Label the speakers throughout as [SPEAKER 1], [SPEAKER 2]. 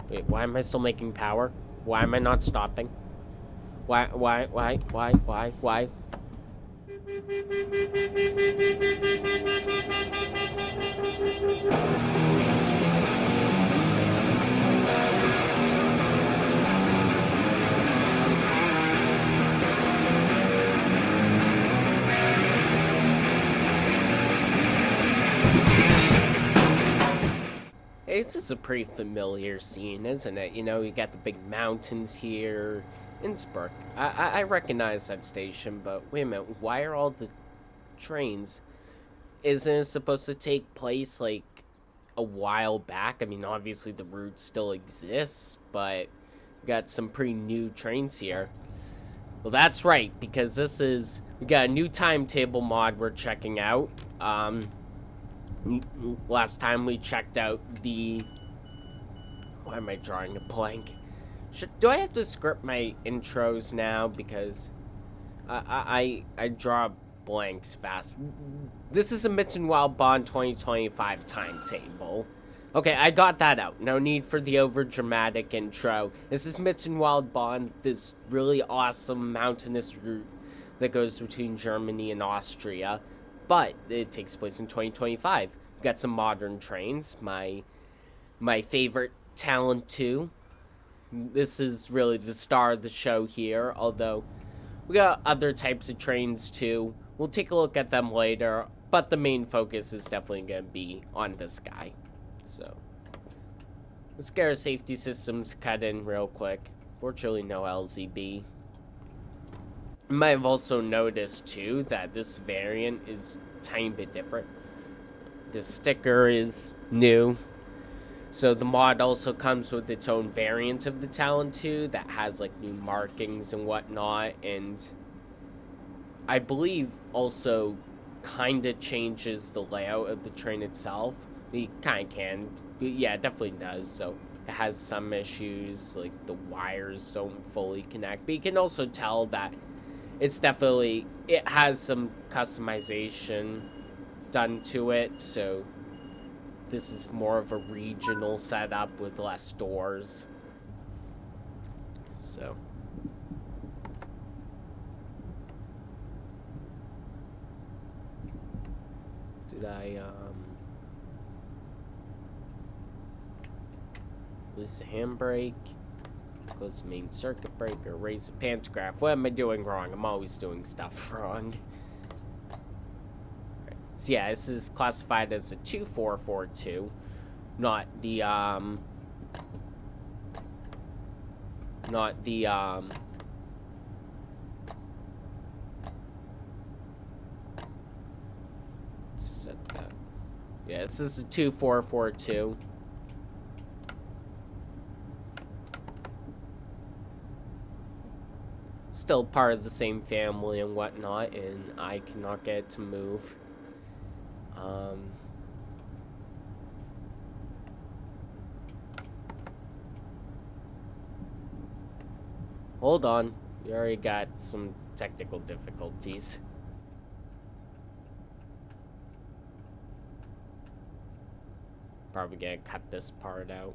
[SPEAKER 1] Wait, why am I still making power? Why am I not stopping? Why? It's just a pretty familiar scene, isn't it? You know, you got the big mountains here. Innsbruck. I recognize that station, but wait a minute. Why are all the trains? Isn't it supposed to take place, like, a while back? I mean, obviously the route still exists, but we got some pretty new trains here. Well, that's right, because we got a new timetable mod we're checking out. Last time we checked out why am I drawing a blank? Do I have to script my intros now? Because I draw blanks fast. This is a Mittenwaldbahn 2025 timetable. Okay, I got that out. No need for the over-dramatic intro. This is Mittenwaldbahn, this really awesome mountainous route that goes between Germany and Austria. But it takes place in 2025. We got some modern trains. My favorite Talent 2. This is really the star of the show here, although we got other types of trains too. We'll take a look at them later, but the main focus is definitely going to be on this guy. So, let's get our safety systems cut in real quick. Fortunately, no LZB. You might have also noticed too that this variant is a tiny bit different. The sticker is new. So the mod also comes with its own variant of the Talon 2 that has like new markings and whatnot, and I believe also kind of changes the layout of the train itself. It kind of can, but yeah, it definitely does. So it has some issues, like the wires don't fully connect, but you can also tell that it has some customization done to it, so this is more of a regional setup with less doors. So did I release the handbrake? Close the main circuit breaker, raise the pantograph. What am I doing wrong? I'm always doing stuff wrong. Right. So yeah, this is classified as a 2442, not the set that. Yeah, this is a 2442. Still part of the same family and whatnot, and I cannot get it to move. Hold on, we already got some technical difficulties. Probably gonna cut this part out.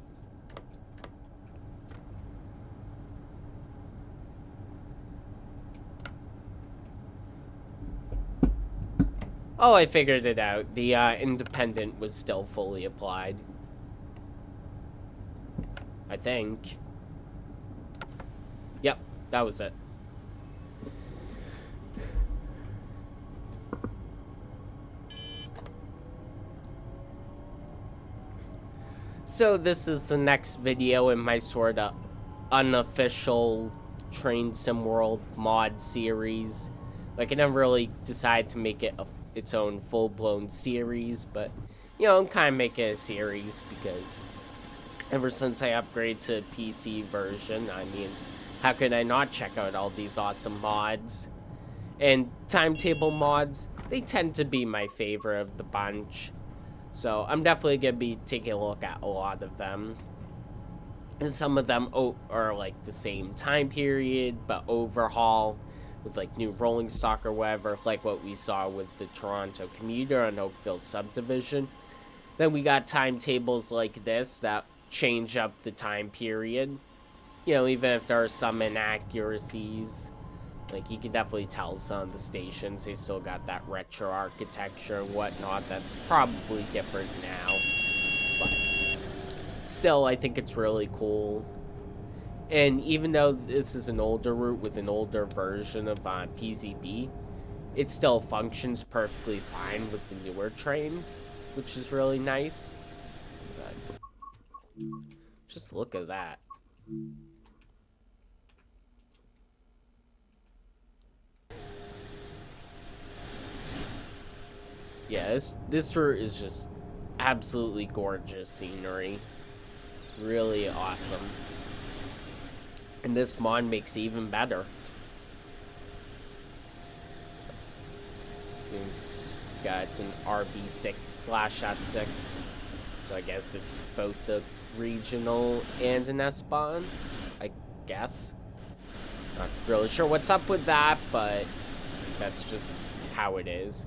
[SPEAKER 1] Oh, I figured it out. The independent was still fully applied. I think. Yep, that was it. So this is the next video in my sort of unofficial Train Sim World mod series. Like, I never really decided to make it its own full-blown series, but, you know, I'm kind of making a series because ever since I upgraded to PC version, I mean, how could I not check out all these awesome mods? And timetable mods, they tend to be my favorite of the bunch. So I'm definitely going to be taking a look at a lot of them. And some of them are like the same time period, but overhaul with like new rolling stock or whatever, like what we saw with the Toronto commuter and Oakville subdivision. Then we got timetables like this that change up the time period. You know, even if there are some inaccuracies, like you can definitely tell some of the stations, they still got that retro architecture and whatnot. That's probably different now, but still, I think it's really cool. And even though this is an older route with an older version of PZB, it still functions perfectly fine with the newer trains, which is really nice. But just look at that. Yeah, this route is just absolutely gorgeous scenery. Really awesome. And this mod makes it even better. It's an RB6/S6. So I guess it's both the regional and an S-Bahn, I guess. Not really sure what's up with that, but that's just how it is.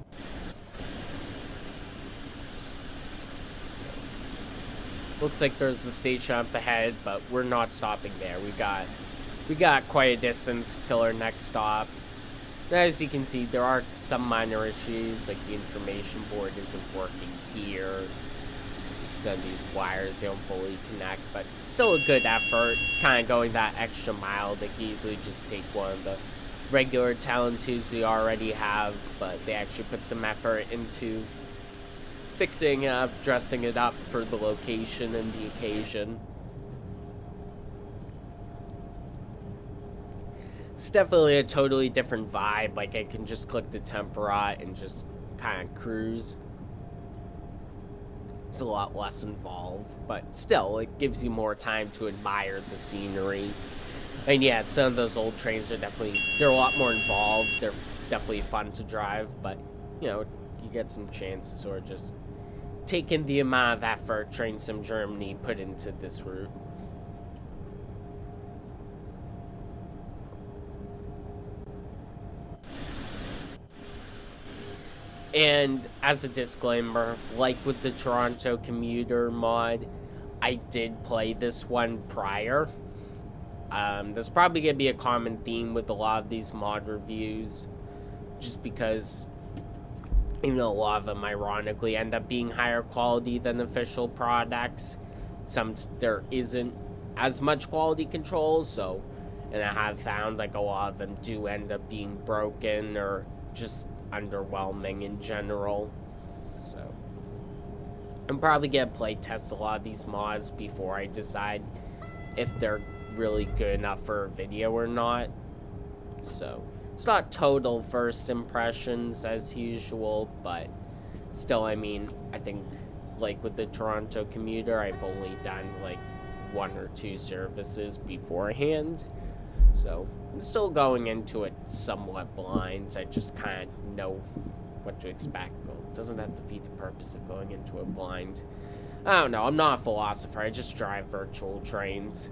[SPEAKER 1] Looks like there's a station up ahead, but we're not stopping there. We got quite a distance till our next stop. As you can see, there are some minor issues, like the information board isn't working here. So these wires don't fully connect, but still a good effort. Kind of going that extra mile. They can easily just take one of the regular Talon 2s we already have, but they actually put some effort into fixing it up, dressing it up for the location and the occasion. It's definitely a totally different vibe. Like, I can just click the Temperat and just kind of cruise. It's a lot less involved, but still, it gives you more time to admire the scenery. And yeah, some of those old trains are they're a lot more involved. They're definitely fun to drive, but, you know, you get some chances or just taking the amount of effort Train Sim Germany put into this route. And as a disclaimer, like with the Toronto commuter mod, I did play this one prior. There's probably going to be a common theme with a lot of these mod reviews, just because, you know, a lot of them ironically end up being higher quality than official products. There isn't as much quality control, so, and I have found like a lot of them do end up being broken or just underwhelming in general. So I'm probably gonna play test a lot of these mods before I decide if they're really good enough for a video or not. So it's not total first impressions as usual, but still, I mean, I think like with the Toronto commuter, I've only done like 1 or 2 services beforehand, so I'm still going into it somewhat blind. I just kind of know what to expect. Well, it doesn't have to defeat the purpose of going into it blind. I don't know, I'm not a philosopher, I just drive virtual trains.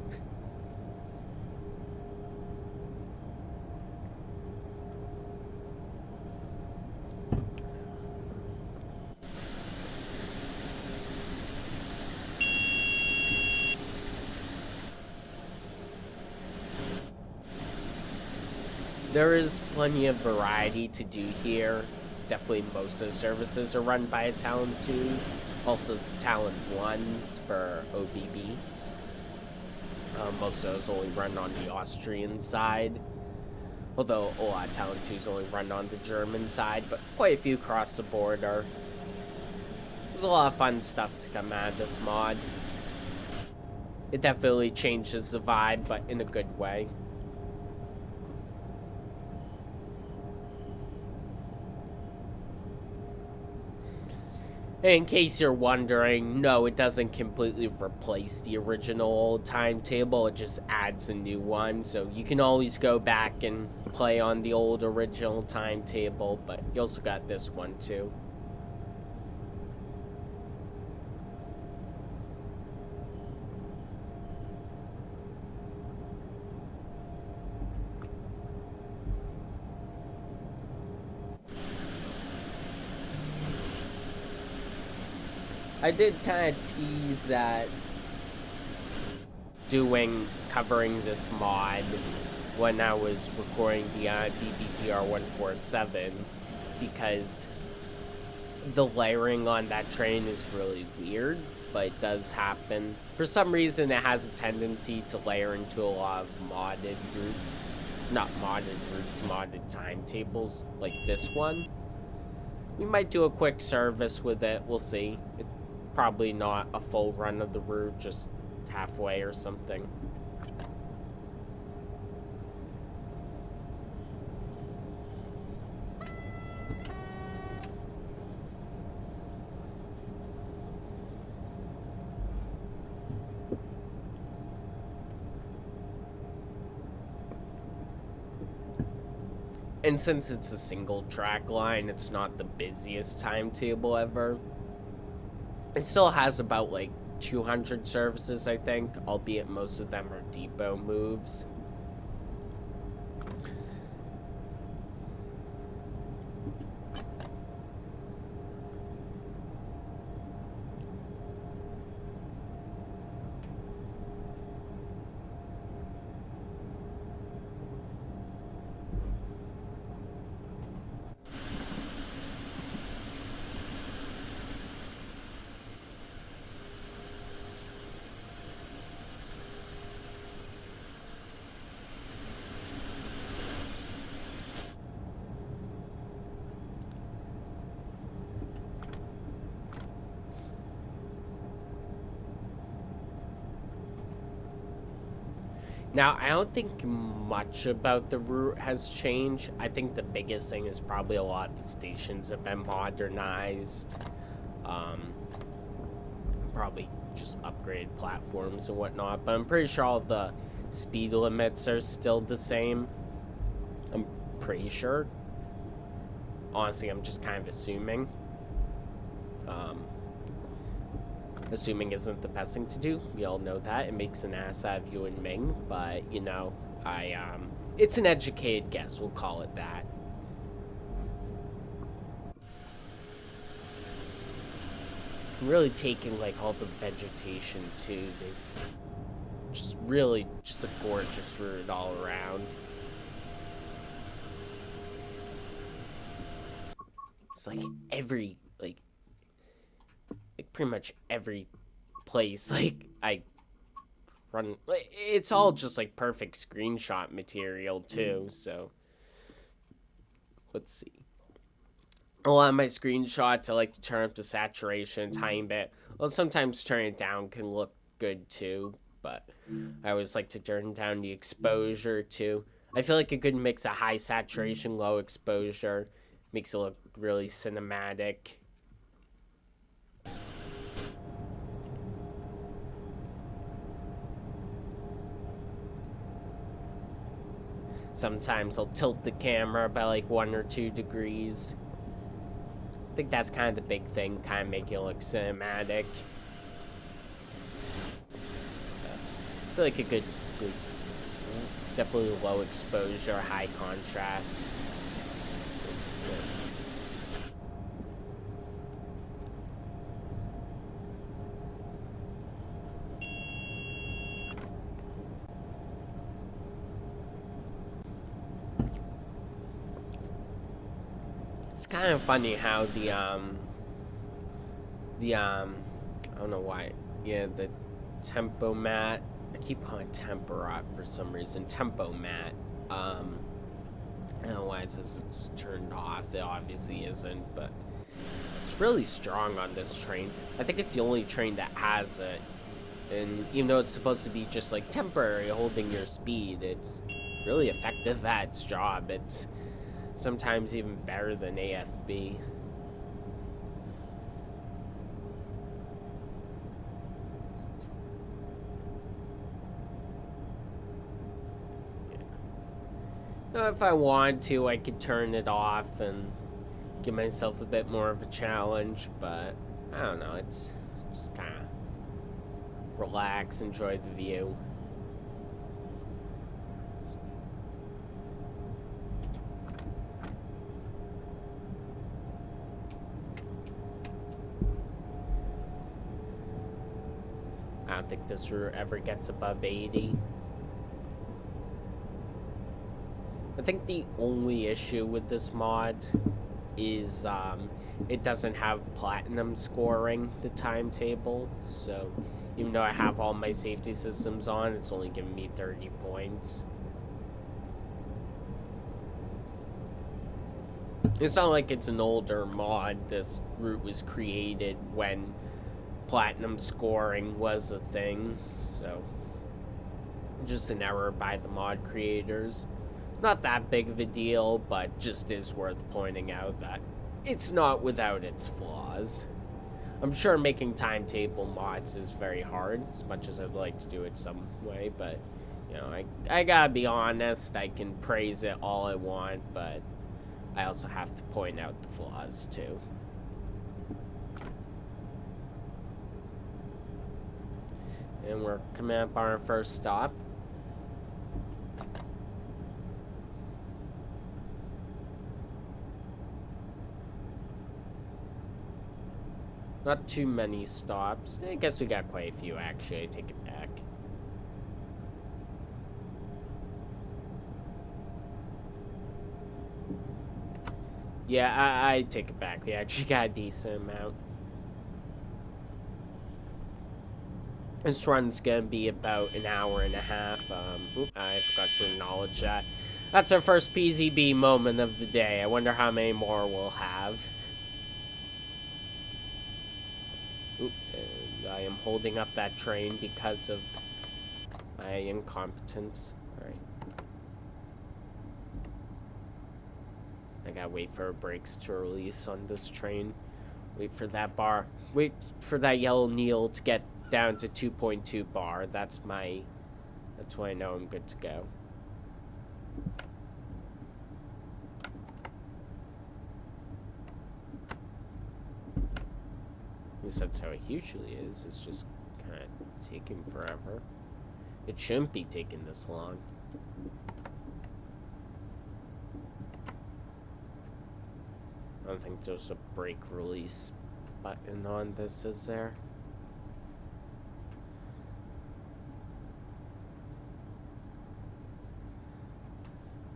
[SPEAKER 1] There is plenty of variety to do here. Definitely most of the services are run by Talon 2s. Also Talon 1s for OBB. Most of those only run on the Austrian side. Although a lot of Talon 2s only run on the German side. But quite a few across the board are. There's a lot of fun stuff to come out of this mod. It definitely changes the vibe, but in a good way. In case you're wondering, no, it doesn't completely replace the original old timetable, it just adds a new one, so you can always go back and play on the old original timetable, but you also got this one too. I did kind of tease that covering this mod when I was recording the DBPR 147, because the layering on that train is really weird, but it does happen. For some reason, it has a tendency to layer into a lot of modded routes. Not modded routes, modded timetables, like this one. We might do a quick service with it, we'll see. It's probably not a full run of the route, just halfway or something. And since it's a single track line, it's not the busiest timetable ever. It still has about like 200 services, I think, albeit most of them are depot moves. Now, I don't think much about the route has changed. I think the biggest thing is probably a lot of the stations have been modernized. Probably just upgraded platforms and whatnot, but I'm pretty sure all the speed limits are still the same. I'm pretty sure. Honestly, I'm just kind of assuming. Assuming isn't the best thing to do. We all know that. It makes an ass out of you and Ming, but, you know, it's an educated guess. We'll call it that. I'm really taking, like, all the vegetation, too. They've just really, just a gorgeous route all around. It's like every, like pretty much every place, like, I run, it's all just, like, perfect screenshot material, too, so. Let's see. A lot of my screenshots, I like to turn up the saturation a tiny bit. Well, sometimes turning it down can look good, too, but I always like to turn down the exposure, too. I feel like a good mix of high saturation, low exposure makes it look really cinematic. Sometimes I'll tilt the camera by like 1 or 2 degrees. I think that's kind of the big thing, kind of making it look cinematic. I feel like a good, definitely low exposure, high contrast. It's kind of funny how the I don't know why, yeah, the tempo mat, I keep calling it temporat for some reason, tempo mat, I don't know why it says it's turned off. It obviously isn't, but it's really strong on this train. I think it's the only train that has it, and even though it's supposed to be just like temporary holding your speed, it's really effective at its job. It's sometimes even better than AFB. Now, if I want to, I could turn it off and give myself a bit more of a challenge, but I don't know, it's just kind of relax, enjoy the view. don't think this route ever gets above 80. I think the only issue with this mod is it doesn't have platinum scoring, the timetable. So even though I have all my safety systems on, it's only giving me 30 points. It's not like it's an older mod. This route was created when platinum scoring was a thing, so just an error by the mod creators. Not that big of a deal, but just is worth pointing out that it's not without its flaws. I'm sure making timetable mods is very hard, as much as I'd like to do it some way, but you know, I gotta be honest. I can praise it all I want, but I also have to point out the flaws too. And we're coming up on our first stop. Not too many stops. I guess we got quite a few, actually. I take it back. Yeah, I take it back. We actually got a decent amount. This run's gonna be about an hour and a half. I forgot to acknowledge that. That's our first PZB moment of the day. I wonder how many more we'll have. And I am holding up that train because of my incompetence. Alright. I gotta wait for brakes to release on this train. Wait for that bar. Wait for that yellow needle to get down to 2.2 bar. That's when I know I'm good to go. At least that's how it usually is. It's just kind of taking forever. It shouldn't be taking this long. I don't think there's a brake release button on this, is there?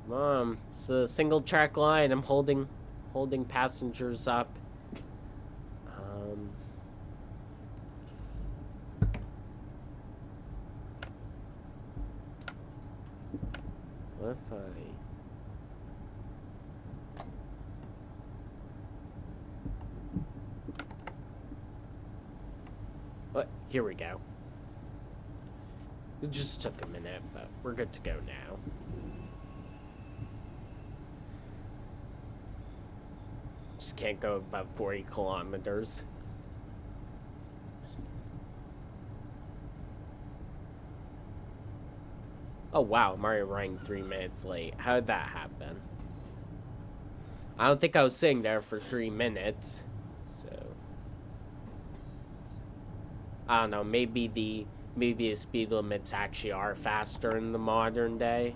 [SPEAKER 1] Mom, it's a single track line. I'm holding passengers up. What if What? Here we go. It just took a minute, but we're good to go now. Just can't go above 40 kilometers. Oh wow, I'm already running 3 minutes late. How did that happen? I don't think I was sitting there for 3 minutes. So I don't know, maybe the speed limits actually are faster in the modern day.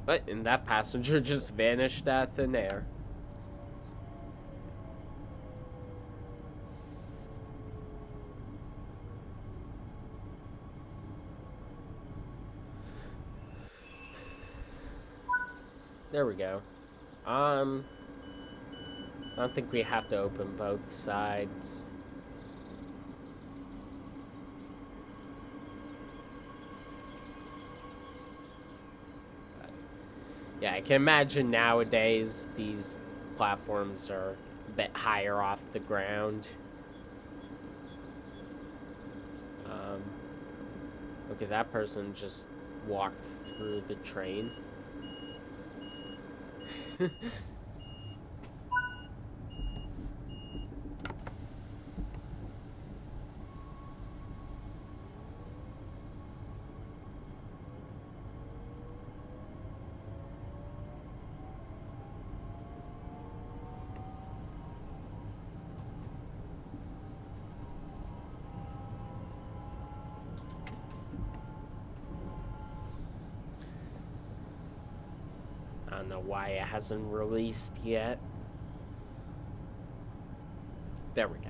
[SPEAKER 1] But and that passenger just vanished out of thin air. There we go. I don't think we have to open both sides. But yeah, I can imagine nowadays these platforms are a bit higher off the ground. Okay, that person just walked through the train. I don't know why it hasn't released yet. There we go.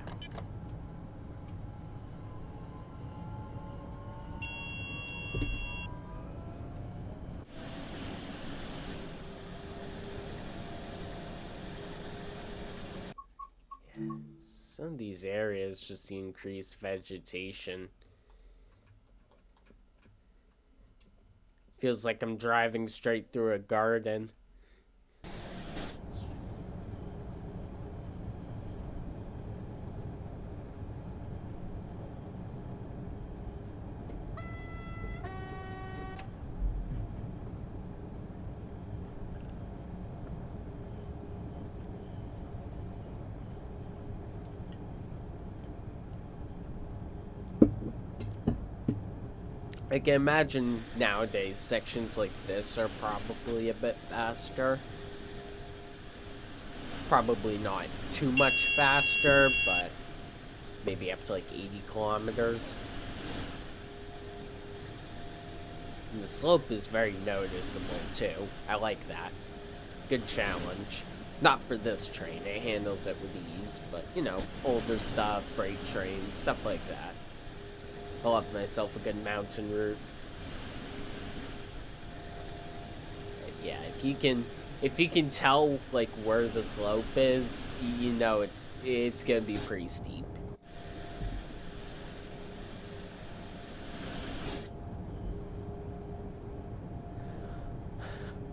[SPEAKER 1] Some of these areas just see increased vegetation. Feels like I'm driving straight through a garden. I can imagine nowadays sections like this are probably a bit faster. Probably not too much faster, but maybe up to like 80 kilometers. And the slope is very noticeable too. I like that. Good challenge. Not for this train, it handles it with ease, but you know, older stuff, freight trains, stuff like that. I love myself a good mountain route. But yeah, if you can tell like where the slope is, you know it's gonna be pretty steep.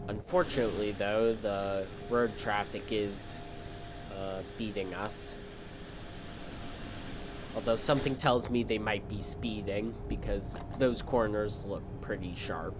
[SPEAKER 1] Unfortunately, though, the road traffic is beating us. Although something tells me they might be speeding because those corners look pretty sharp.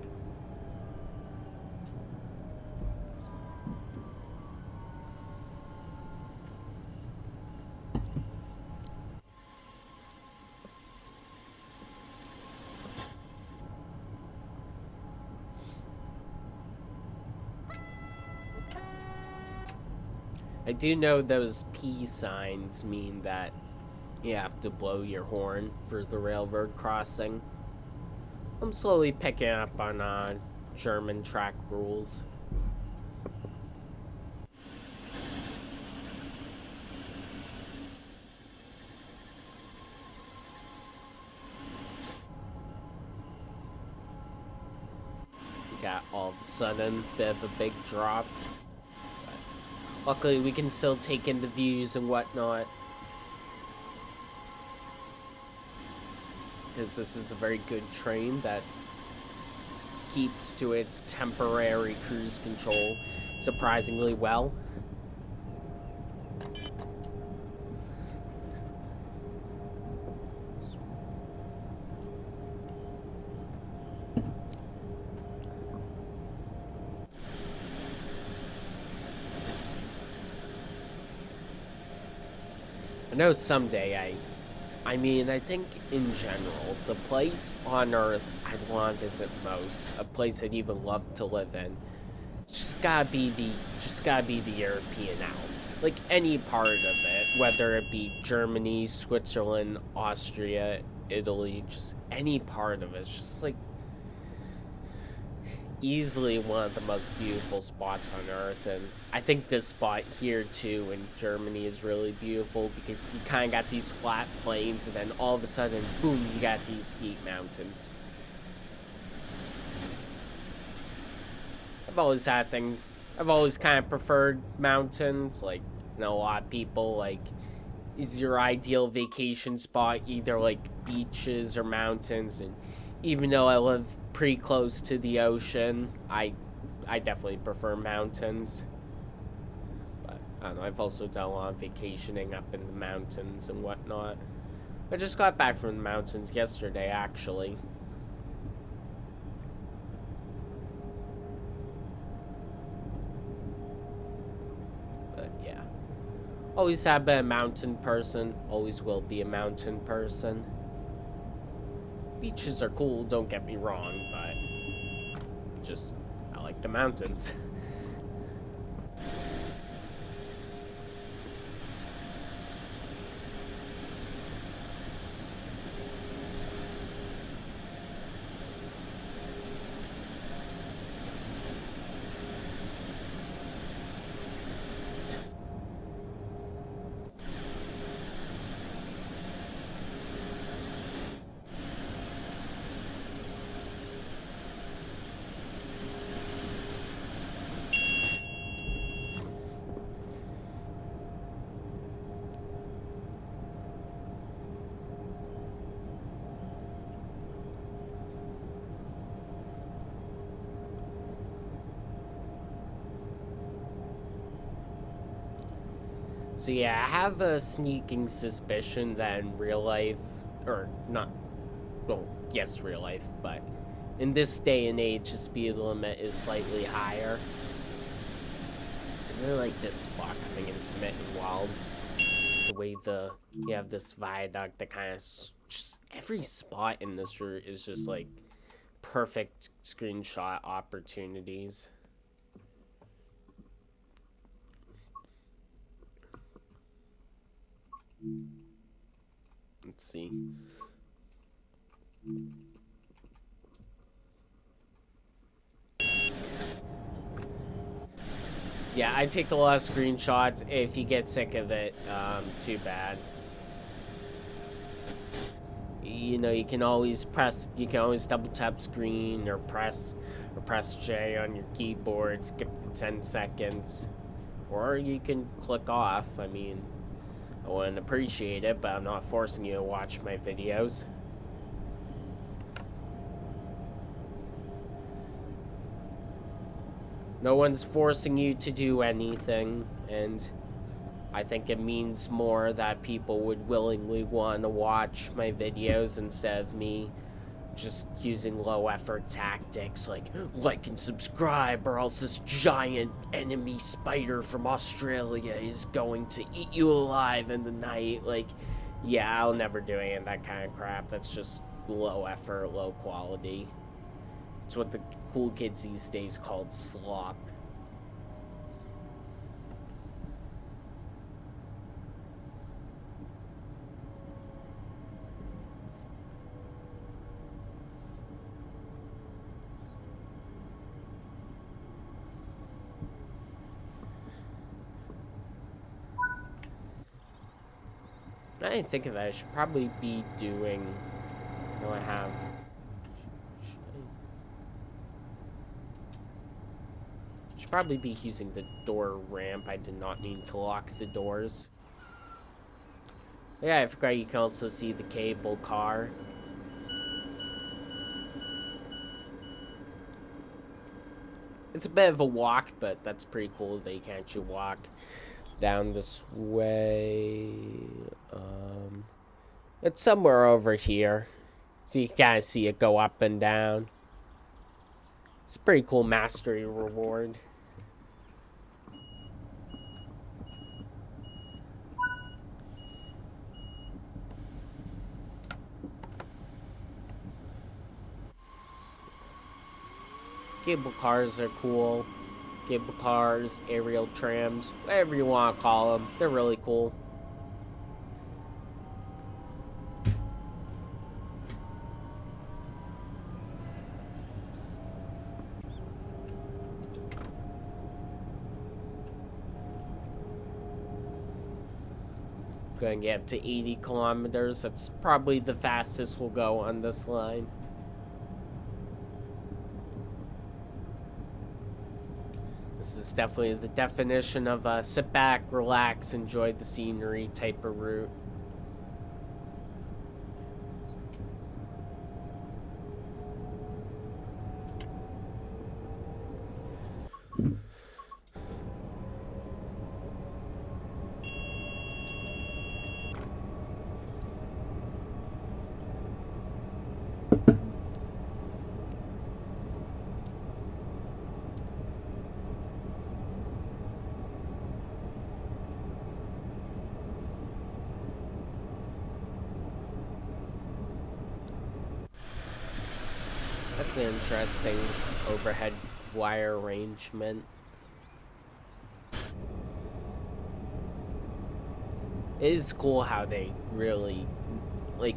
[SPEAKER 1] I do know those P signs mean that you have to blow your horn for the railroad crossing. I'm slowly picking up on German track rules. Got all of a sudden a bit of a big drop. But luckily we can still take in the views and whatnot. Because this is a very good train that keeps to its temporary cruise control surprisingly well. I know someday I mean, I think in general, the place on Earth I'd want to visit most, a place I'd even love to live in, just gotta be the European Alps. Like any part of it, whether it be Germany, Switzerland, Austria, Italy, just any part of it. It's just like easily one of the most beautiful spots on Earth, and I think this spot here too in Germany is really beautiful because you kind of got these flat plains and then all of a sudden, boom, you got these steep mountains. I've always kind of preferred mountains. Like, you know, a lot of people, like, is your ideal vacation spot either like beaches or mountains, and even though I live pretty close to the ocean, I definitely prefer mountains. But I don't know, I've also done a lot of vacationing up in the mountains and whatnot. I just got back from the mountains yesterday, actually. But yeah, always have been a mountain person, always will be a mountain person. Beaches are cool, don't get me wrong, but just, I like the mountains. So yeah, I have a sneaking suspicion that in real life, or not, well, yes, real life, but in this day and age, the speed limit is slightly higher. I really like this spot coming into Mittenwald. The way you have this viaduct that kind of just every spot in this route is just like perfect screenshot opportunities. Let's see. Yeah, I take a lot of screenshots. If you get sick of it, too bad. You know, you can always double tap screen or press J on your keyboard, skip the 10 seconds. Or you can click off. I mean, I wouldn't appreciate it, but I'm not forcing you to watch my videos. No one's forcing you to do anything, and I think it means more that people would willingly want to watch my videos instead of me just using low effort tactics like and subscribe, or else this giant enemy spider from Australia is going to eat you alive in the night. Like, yeah, I'll never do any of that kind of crap. That's just low effort, low quality. It's what the cool kids these days called slop. I didn't think of it. I should probably be doing. No, I have. Should probably be using the door ramp. I did not mean to lock the doors. Yeah, I forgot you can also see the cable car. It's a bit of a walk, but that's pretty cool that you can actually walk down this way. It's somewhere over here. So you kind of see it go up and down. It's a pretty cool mastery reward. Cable cars are cool. Cable cars, aerial trams, whatever you want to call them. They're really cool. Gonna get up to 80 kilometers. That's probably the fastest we'll go on this line. This is definitely the definition of a sit back, relax, enjoy the scenery type of route. That's an interesting overhead wire arrangement. It is cool how they really, like,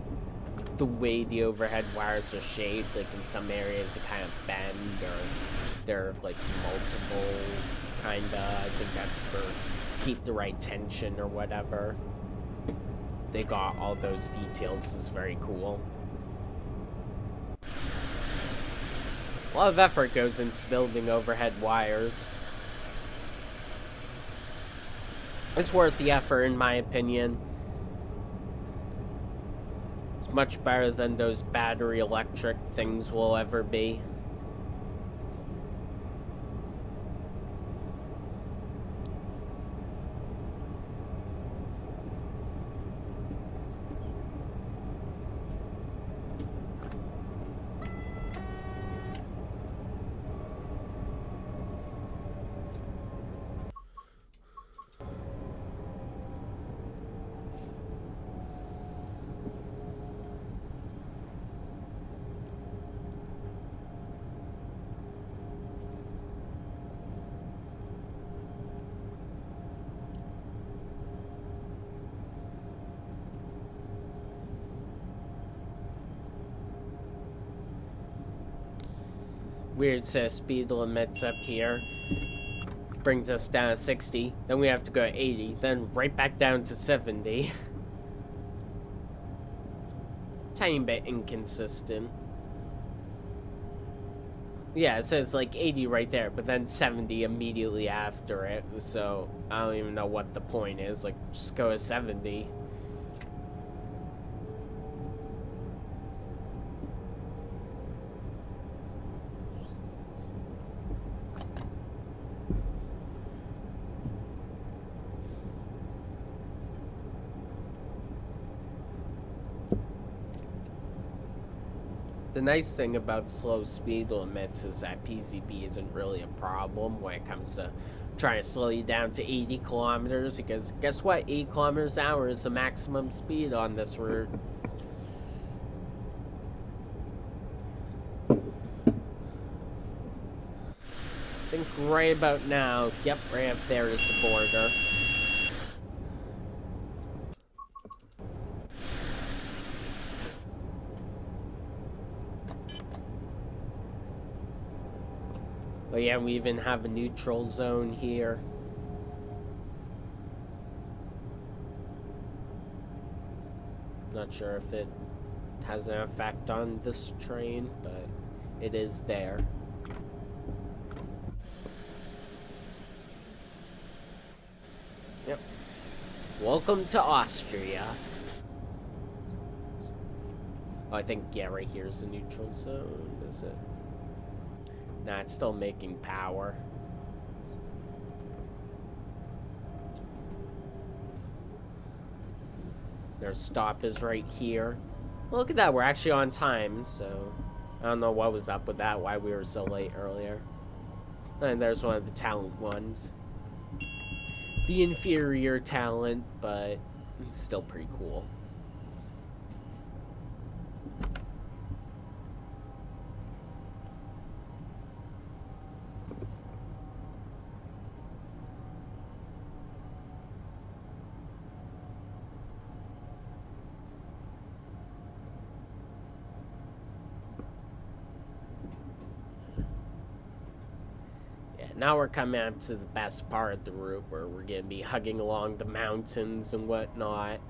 [SPEAKER 1] the way the overhead wires are shaped. Like, in some areas it kind of bend, or they're, like, multiple, kinda. I think that's to keep the right tension or whatever. They got all those details. This is very cool. A lot of effort goes into building overhead wires. It's worth the effort, in my opinion. It's much better than those battery electric things will ever be. weird set of speed limits up here. Brings us down to 60. Then we have to go 80. Then right back down to 70. Tiny bit inconsistent. Yeah, it says like 80 right there, but then 70 immediately after it. So I don't even know what the point is. Like, just go to 70. The nice thing about slow speed limits is that PCB isn't really a problem when it comes to trying to slow you down to 80 kilometers, because guess what? 80 kilometers an hour is the maximum speed on this route. I think right about now, yep, right up there is the border. But yeah, we even have a neutral zone here. Not sure if it has an effect on this train, but it is there. Yep. Welcome to Austria. Oh, I think, yeah, right here is the neutral zone, is it? Nah, it's still making power. Their stop is right here. Well, look at that, we're actually on time, so I don't know what was up with that, why we were so late earlier. And there's one of the talent ones. The inferior talent, but it's still pretty cool. Now we're coming up to the best part of the route, where we're going to be hugging along the mountains and whatnot.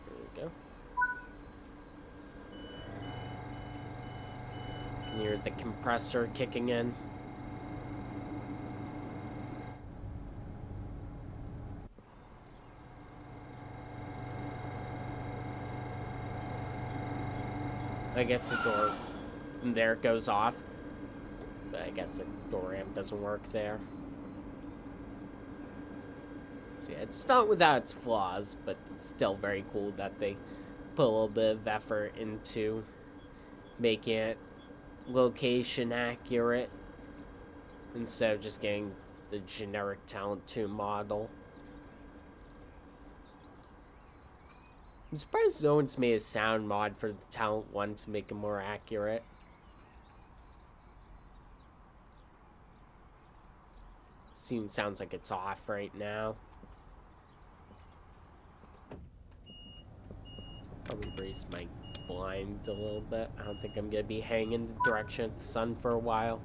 [SPEAKER 1] There we go. Can you hear the compressor kicking in? I guess the door there goes off, but I guess the door ramp doesn't work there. So yeah, it's not without its flaws, but it's still very cool that they put a little bit of effort into making it location accurate instead of just getting the generic Talent 2 model. I'm surprised no one's made a sound mod for the Talent 1 to make it more accurate. Sounds like it's off right now. Probably raise my blind a little bit. I don't think I'm gonna be hanging the direction of the sun for a while.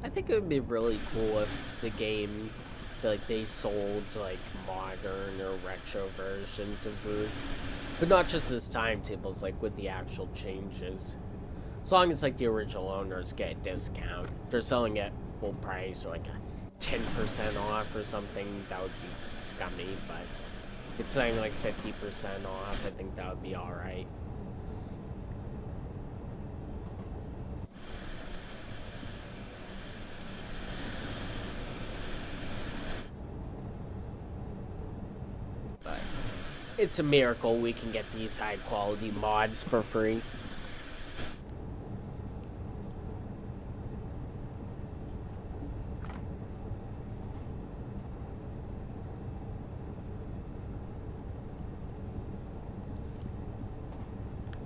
[SPEAKER 1] I think it would be really cool if the game, like, they sold like modern or retro versions of routes. But not just as timetables, like with the actual changes. As long as like the original owners get a discount, they're selling it full price or like a 10% off or something, that would be scummy. But if it's saying like 50% off, I think that would be alright. But it's a miracle we can get these high quality mods for free.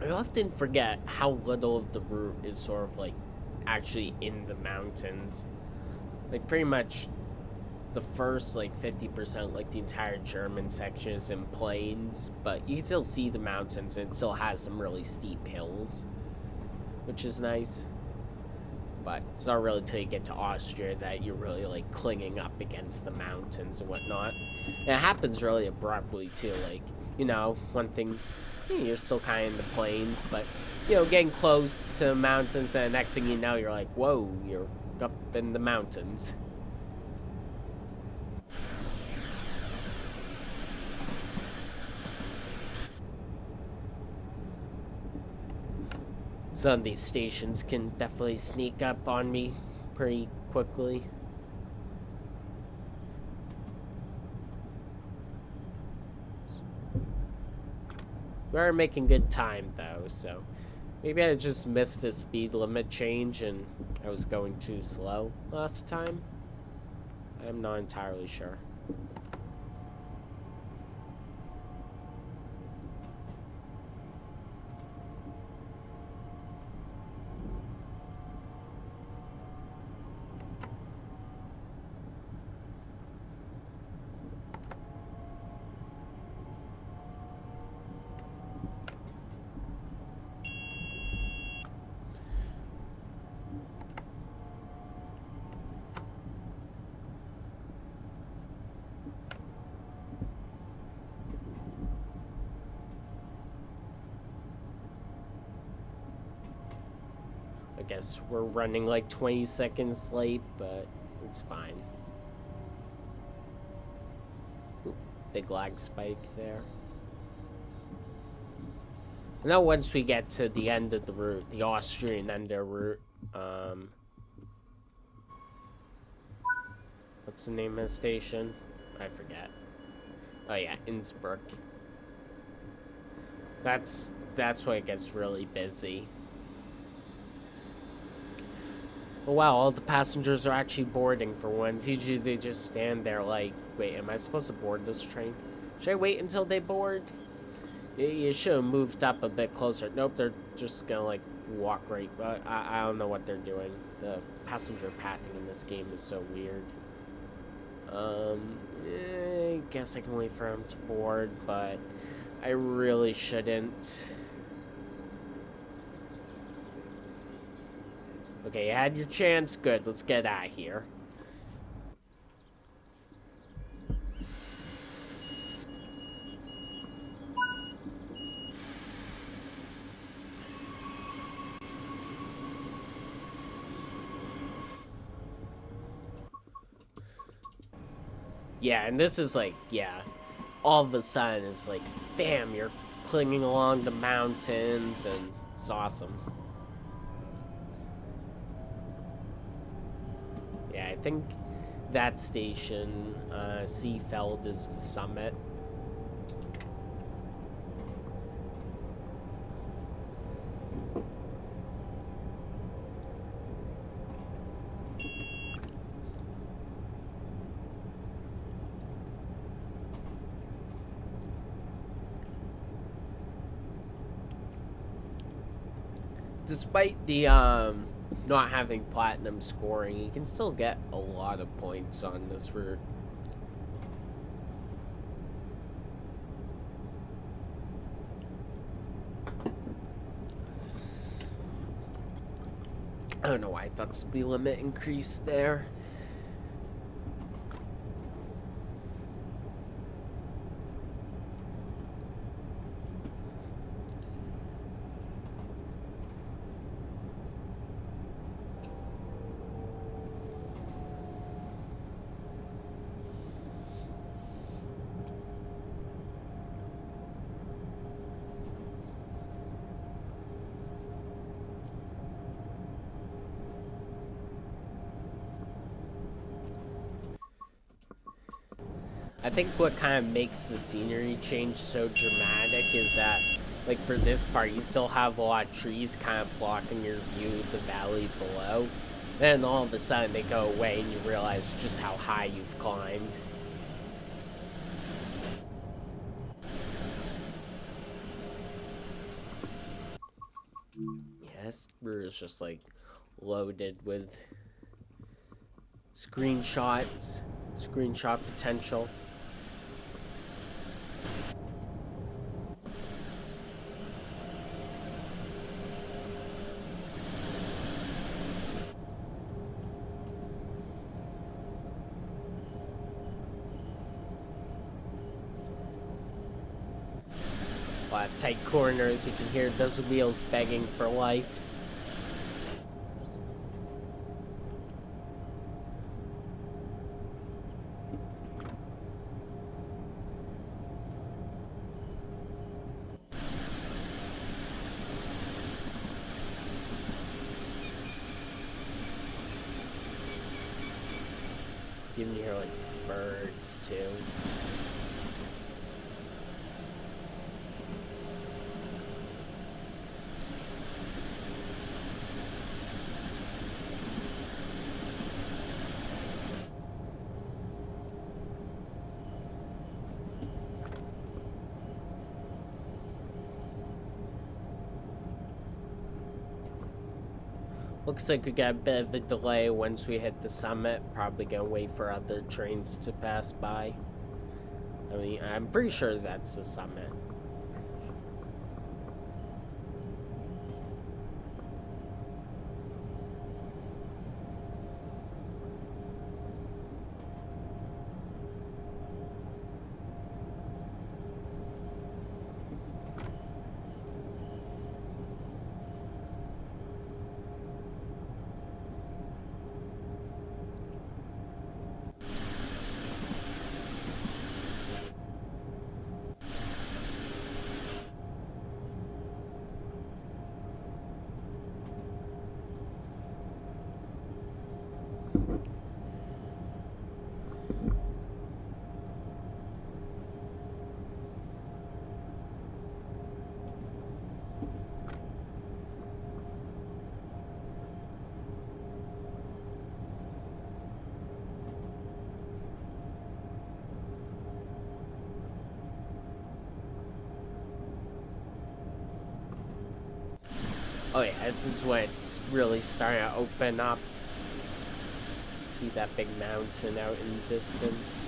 [SPEAKER 1] I often forget how little of the route is sort of like actually in the mountains. Like pretty much the first like 50%, like the entire German section is in plains, but you can still see the mountains and it still has some really steep hills, which is nice. But it's not really till you get to Austria that you're really like clinging up against the mountains and whatnot. And it happens really abruptly too. Like, you know, one thing, you're still kind of in the plains, but you know, getting close to mountains, and the next thing you know, you're like, whoa, you're up in the mountains. Some of these stations can definitely sneak up on me pretty quickly. We're making good time though, so maybe I just missed the speed limit change and I was going too slow last time. I'm not entirely sure. I guess we're running like 20 seconds late, but it's fine. Ooh, big lag spike there. Now once we get to the end of the route, the Austrian end of the route, what's the name of the station? I forget. Oh yeah, Innsbruck. That's where it gets really busy. Oh wow, all the passengers are actually boarding for once. Usually they just stand there like, wait, am I supposed to board this train? Should I wait until they board? You should have moved up a bit closer. Nope, they're just gonna like walk right. I don't know what they're doing. The passenger pathing in this game is so weird. I guess I can wait for them to board, but I really shouldn't. Okay, you had your chance. Good, let's get out of here. Yeah, and this is like, yeah, all of a sudden it's like, bam, you're clinging along the mountains, and it's awesome. Yeah, I think that station, Seafeld, is the summit. Despite the not having platinum scoring, you can still get a lot of points on this route. I don't know why I thought speed limit increased there. I think what kind of makes the scenery change so dramatic is that, like, for this part, you still have a lot of trees kind of blocking your view of the valley below. Then all of a sudden they go away and you realize just how high you've climbed. Yeah, this brew is just like loaded with screenshot potential. A lot of tight corners, you can hear those wheels begging for life. You can hear like birds too. Looks like we got a bit of a delay once we hit the summit. Probably gonna wait for other trains to pass by. I mean, I'm pretty sure that's the summit. Oh yeah, this is when it's really starting to open up. See that big mountain out in the distance.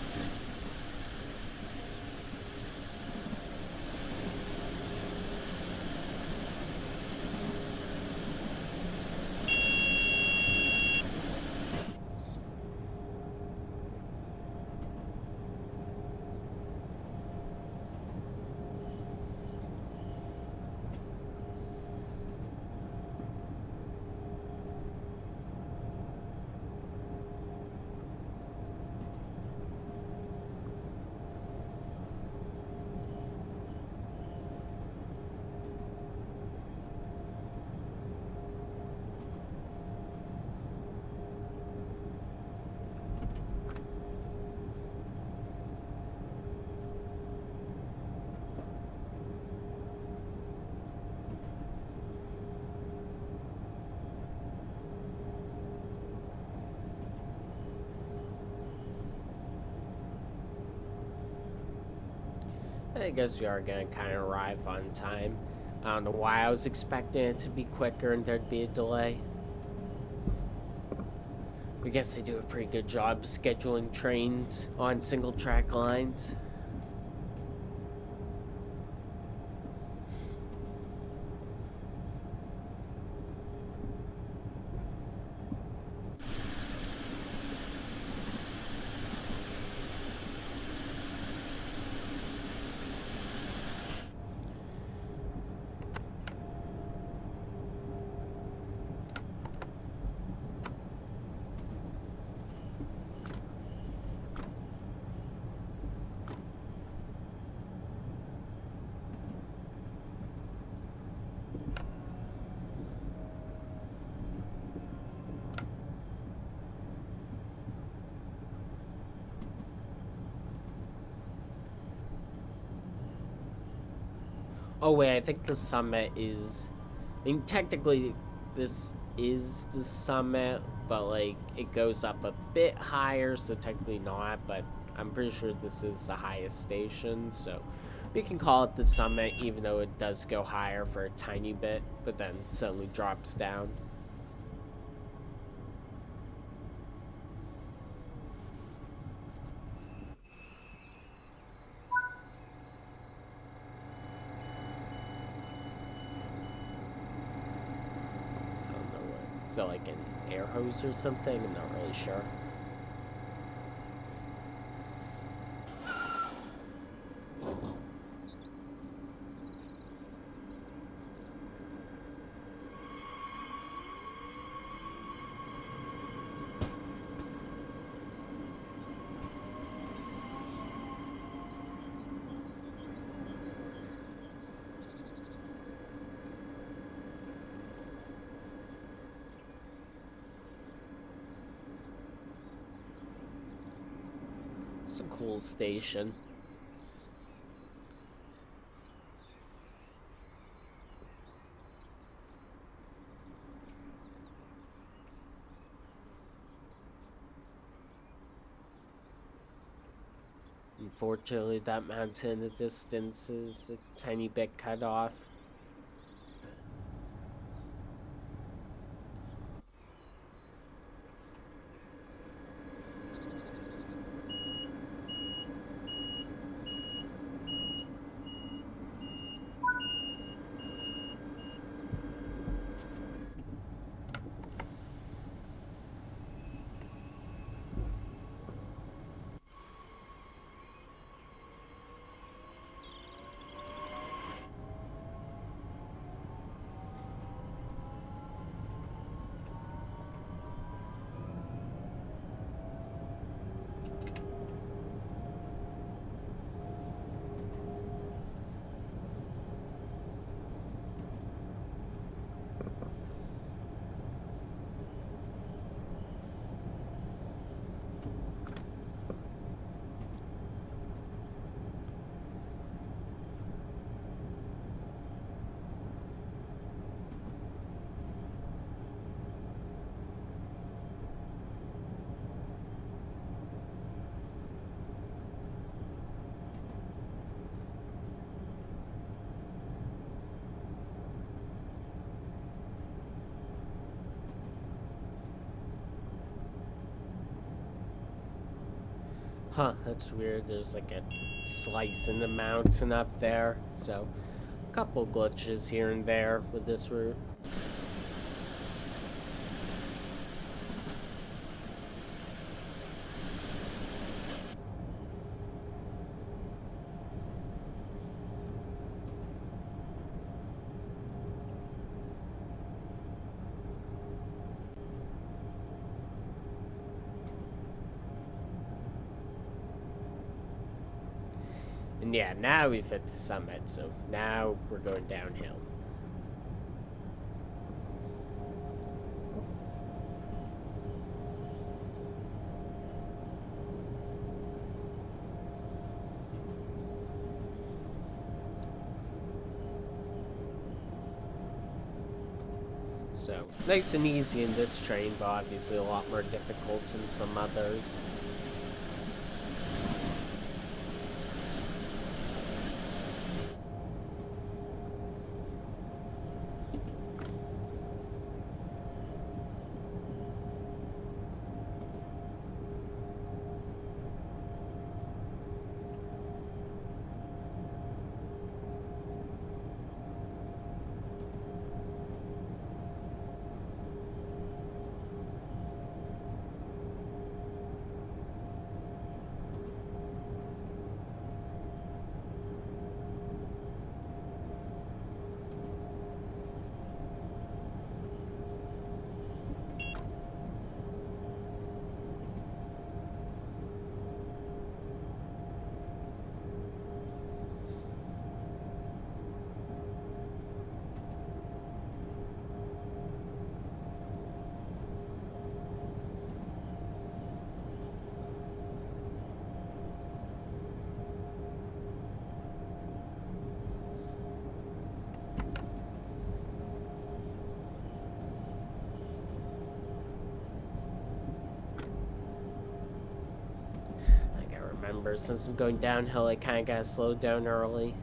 [SPEAKER 1] I guess we are gonna kind of arrive on time. I don't know why I was expecting it to be quicker and there'd be a delay. I guess they do a pretty good job scheduling trains on single track lines. Oh wait, I think the summit is. I mean, technically, this is the summit, but like it goes up a bit higher, so technically not. But I'm pretty sure this is the highest station, so we can call it the summit, even though it does go higher for a tiny bit, but then suddenly drops down. I don't know what. So like an air hose or something? I'm not really sure. It's a cool station. Unfortunately, that mountain in the distance is a tiny bit cut off. Huh, that's weird. There's like a slice in the mountain up there. So, a couple glitches here and there with this route. And yeah, now we've hit the summit, so now we're going downhill. So, nice and easy in this train, but obviously a lot more difficult in some others. remember. Since I'm going downhill, I kind of gotta slow down early.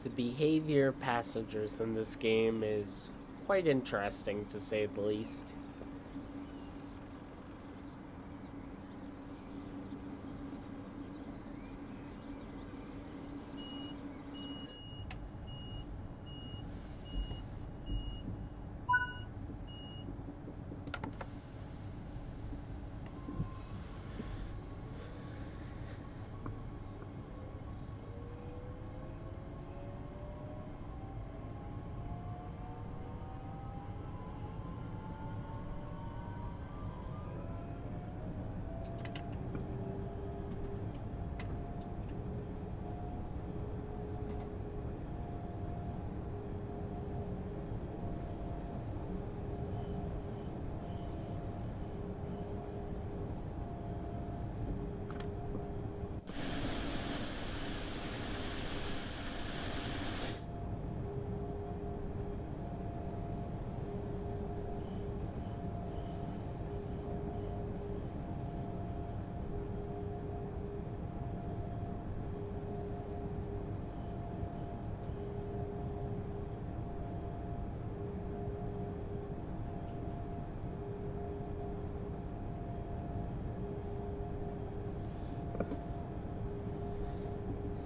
[SPEAKER 1] The behavior of passengers in this game is quite interesting, to say the least.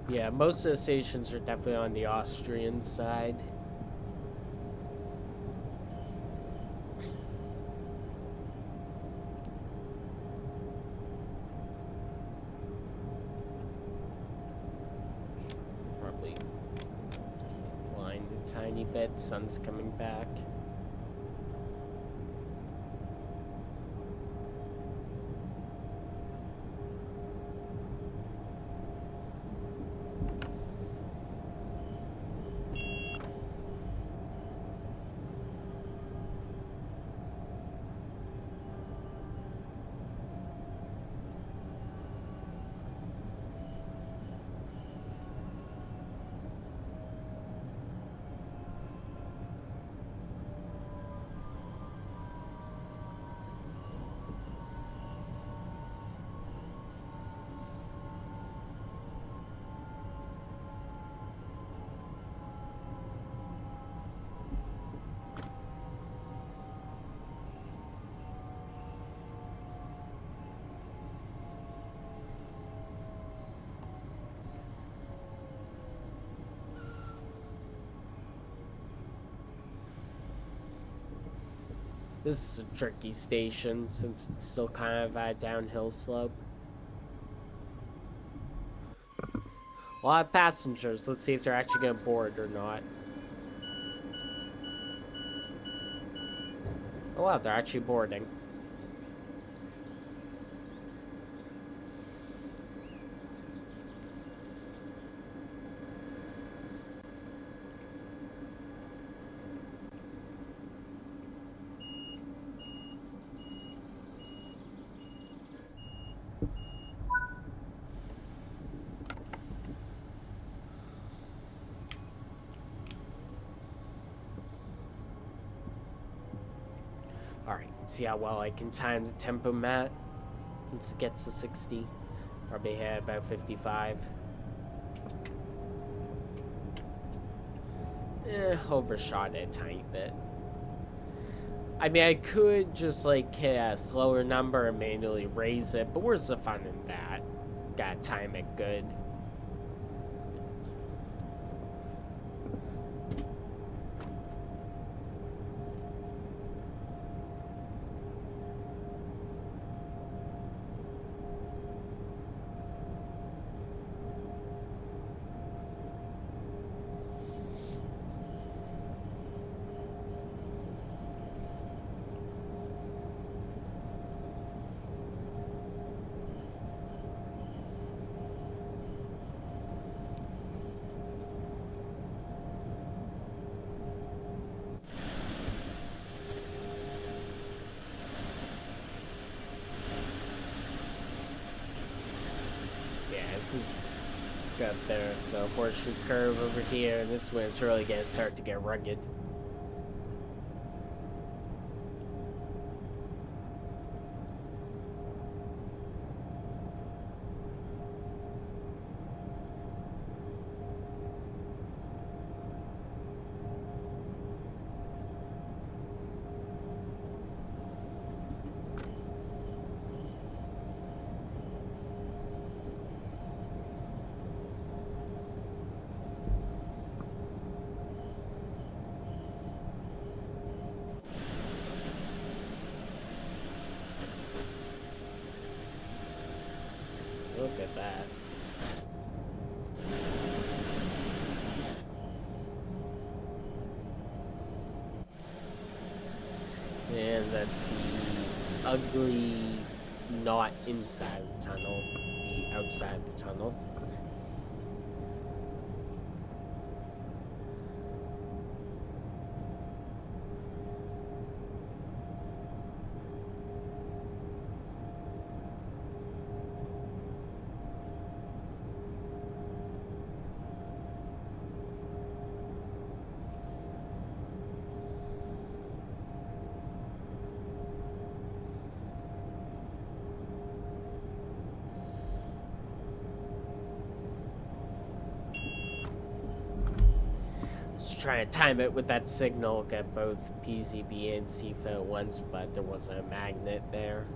[SPEAKER 1] Yeah, most of the stations are definitely on the Austrian side. Probably blind a tiny bit. Sun's coming back. This is a tricky station since it's still kind of a downhill slope. A lot of passengers. Let's see if they're actually going to board or not. Oh wow, they're actually boarding. Alright, let's see how well I can time the tempo mat once it gets to 60. Probably hit about 55. Overshot it a tiny bit. I mean, I could just like hit a slower number and manually raise it, but where's the fun in that? Gotta time it good. This is got the horseshoe curve over here, and this is when it's really gonna start to get rugged. Look at that. And that's the ugly, not inside the tunnel, the outside the tunnel. Trying to time it with that signal, get both PCB and CFA at once, but there wasn't a magnet there.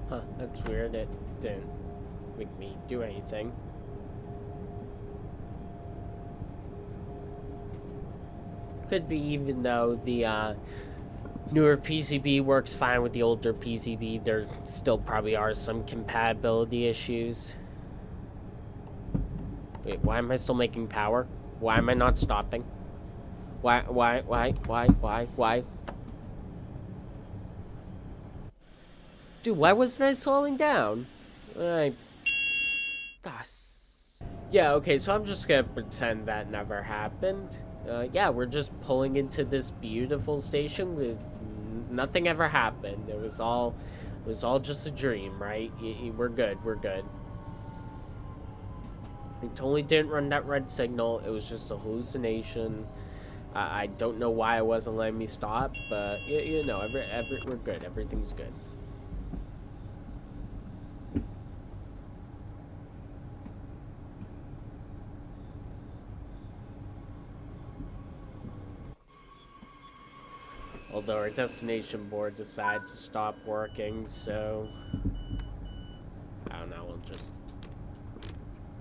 [SPEAKER 1] Huh, that's weird. It didn't make me do anything. Could be even though the newer PCB works fine with the older PCB, there still probably are some compatibility issues. Wait, why am I still making power? Why am I not stopping? Why? Dude, why wasn't I slowing down? Yeah, okay, so I'm just gonna pretend that never happened. Yeah, we're just pulling into this beautiful station with nothing ever happened. It was all just a dream, right? We're good, we're good. We totally didn't run that red signal. It was just a hallucination. I don't know why it wasn't letting me stop, but you know, we're good. Everything's good. Although our destination board decided to stop working, so I don't know. We'll just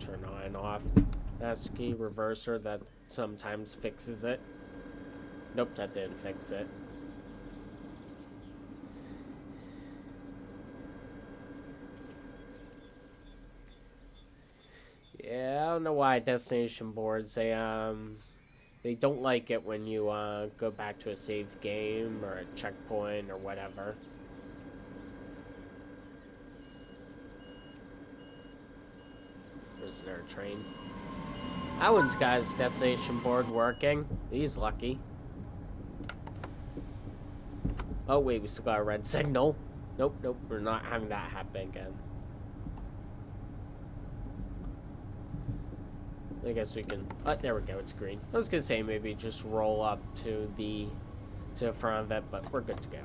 [SPEAKER 1] turn on and off. That's key reverser. That sometimes fixes it. Nope, that didn't fix it. Yeah, I don't know why destination boards, they don't like it when you go back to a save game or a checkpoint or whatever. There's another train. That one's got his destination board working. He's lucky. Oh wait, we still got a red signal. Nope, nope, we're not having that happen again. I guess we can. Oh, there we go. It's green. I was gonna say maybe just roll up to the front of it, but we're good to go.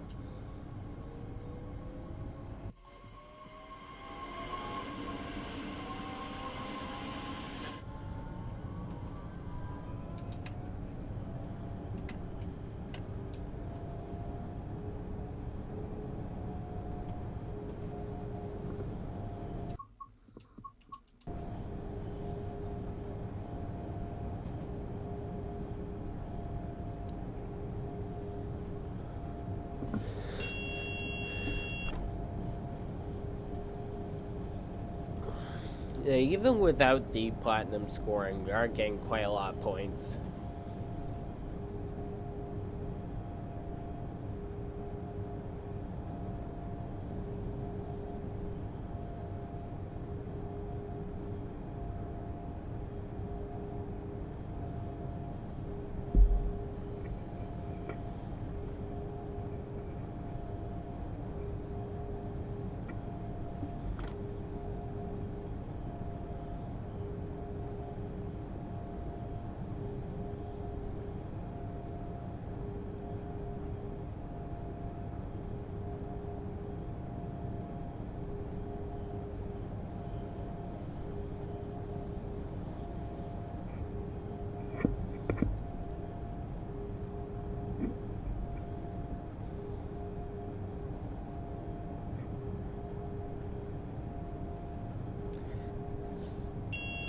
[SPEAKER 1] Yeah, even without the platinum scoring, we are getting quite a lot of points.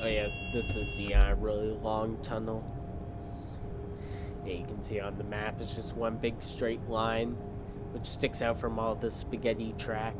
[SPEAKER 1] Oh yeah, this is the really long tunnel. Yeah, you can see on the map it's just one big straight line, which sticks out from all the spaghetti track.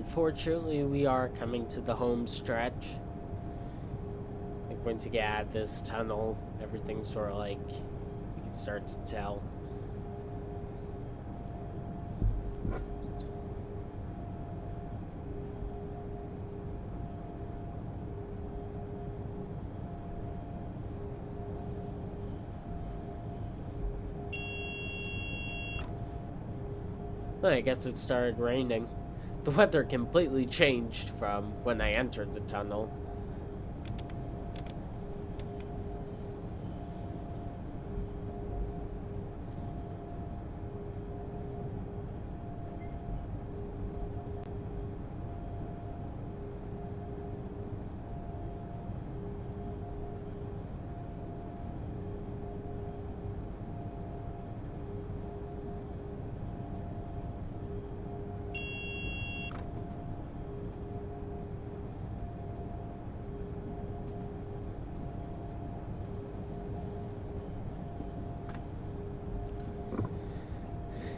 [SPEAKER 1] Unfortunately, we are coming to the home stretch. I think once you get out of this tunnel, everything's sort of like you can start to tell. Well, I guess it started raining. The weather completely changed from when I entered the tunnel.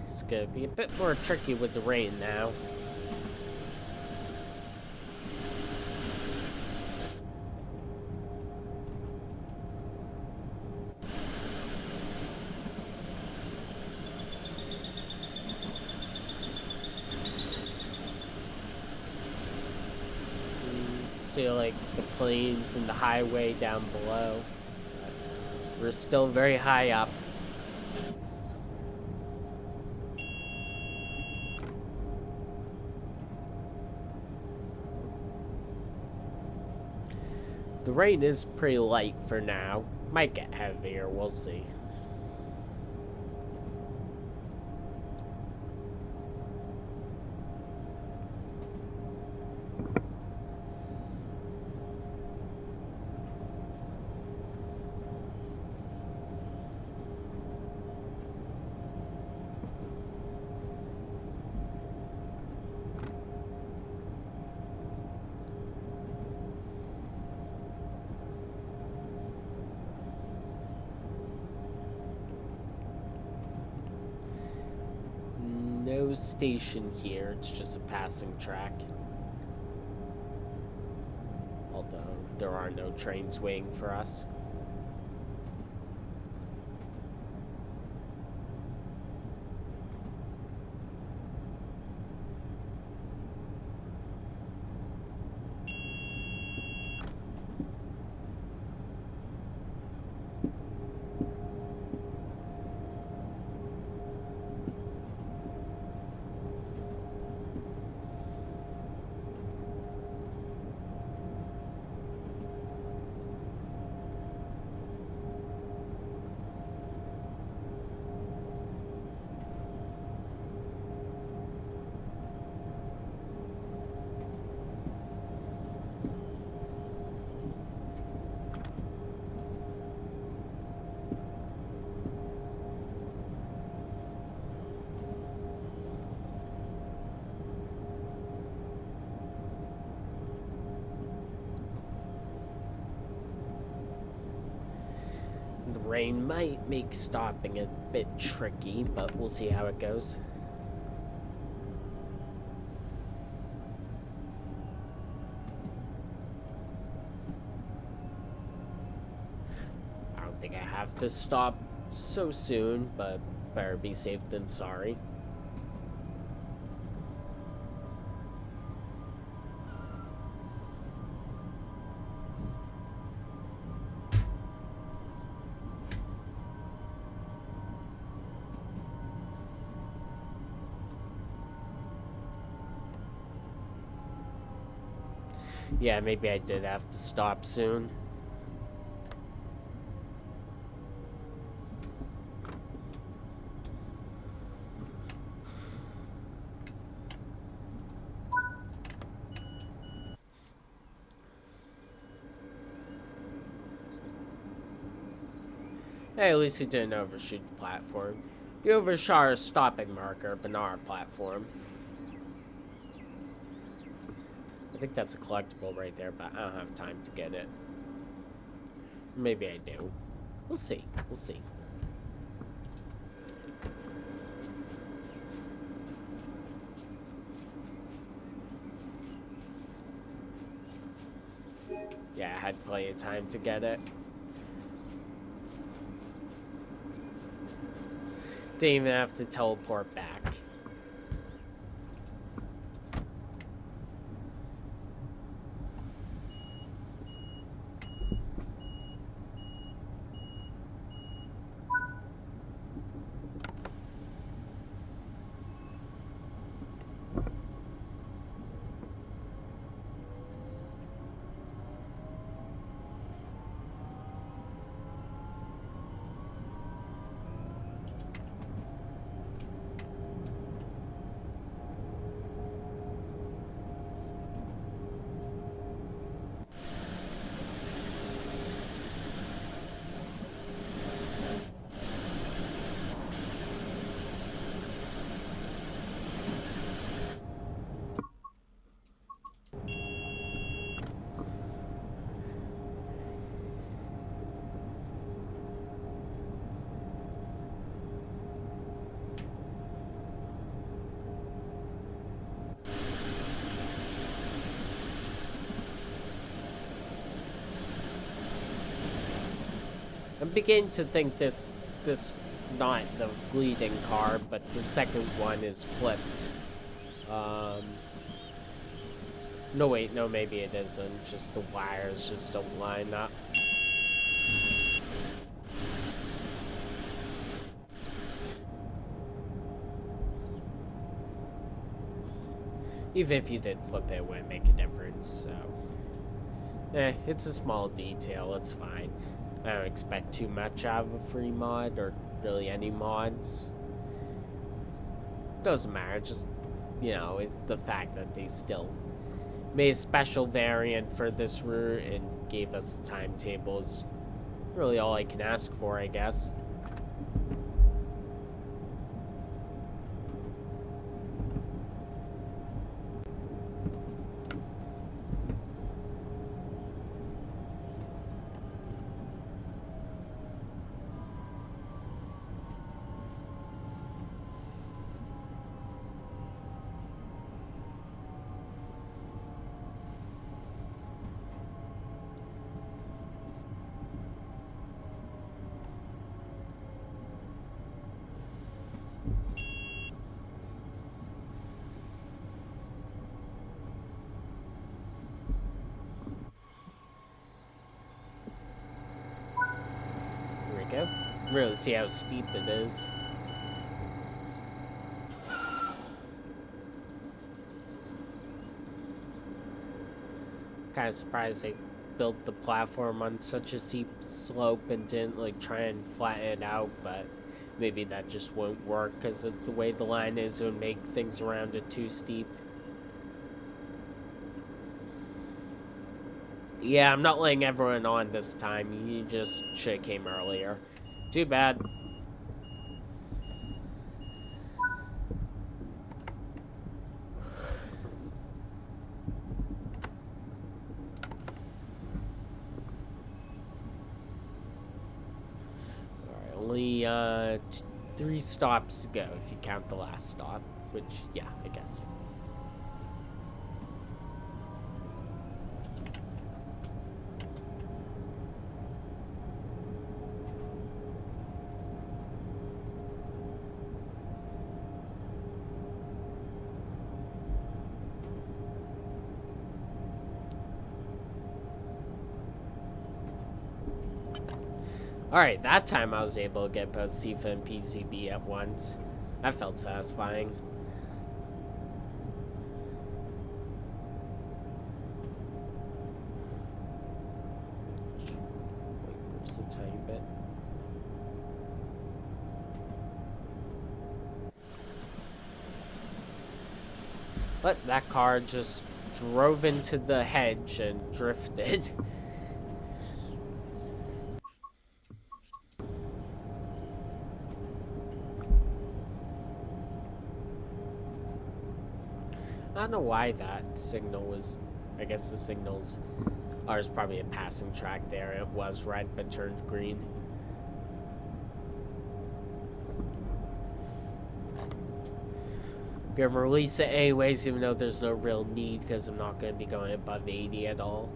[SPEAKER 1] It's gonna be a bit more tricky with the rain now. see like the plains and the highway down below. We're still very high up. The rain is pretty light for now. Might get heavier, we'll see. No station here, it's just a passing track. Although there are no trains waiting for us. The rain might make stopping a bit tricky, but we'll see how it goes. I don't think I have to stop so soon, but better be safe than sorry. Yeah, maybe I did have to stop soon. Hey, at least you didn't overshoot the platform. You overshot a stopping marker, but not our platform. I think that's a collectible right there, but I don't have time to get it. Maybe I do. We'll see. We'll see. Yeah, I had plenty of time to get it. Didn't even have to teleport back. I'm beginning to think this not the bleeding car, but the second one is flipped. No, wait, no, maybe it isn't. Just the wires just don't line up. Even if you did flip it, it wouldn't make a difference, so... it's a small detail, it's fine. I don't expect too much out of a free mod, or really any mods. Doesn't matter, just, you know, the fact that they still made a special variant for this route and gave us the timetable is really all I can ask for, I guess. Here we go. Really see how steep it is. Kind of surprised they built the platform on such a steep slope and didn't like try and flatten it out, but maybe that just won't work because of the way the line is. It would make things around it too steep. Yeah, I'm not letting everyone on this time. You just should have came earlier. Too bad. Alright, only 3 stops to go if you count the last stop, which, yeah, I guess. Alright, that time I was able to get both Sifa and PCB at once. That felt satisfying. Wait, where's the tiny bit? But that car just drove into the hedge and drifted. I don't know why that signal was... I guess the signals... Oh, there's probably a passing track there. It was red but turned green. Gonna release it anyways, even though there's no real need, because I'm not gonna be going above 80 at all.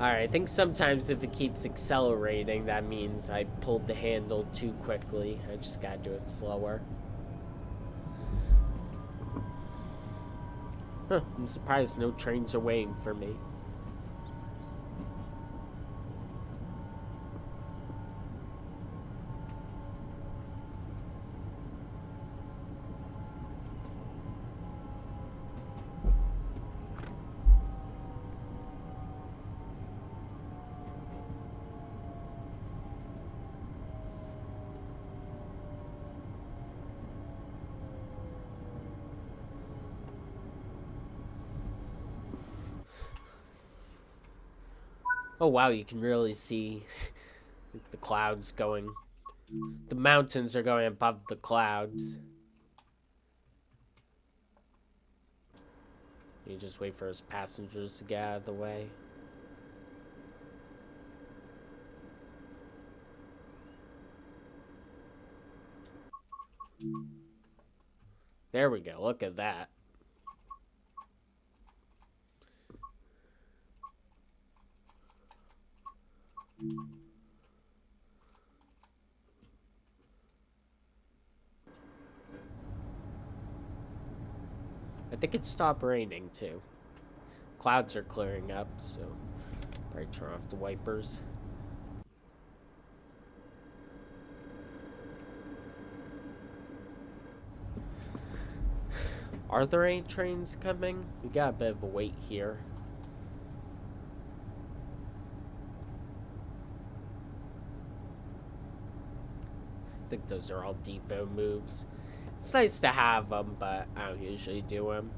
[SPEAKER 1] Alright, I think sometimes if it keeps accelerating, that means I pulled the handle too quickly. I just gotta do it slower. Huh, I'm surprised no trains are waiting for me. Oh wow, you can really see the clouds going. The mountains are going above the clouds. You just wait for his passengers to get out of the way. There we go, look at that. think it stopped raining too. Clouds are clearing up, so probably turn off the wipers. Are there any trains coming? We got a bit of a wait here. I think those are all depot moves. It's nice to have them, but I don't usually do them.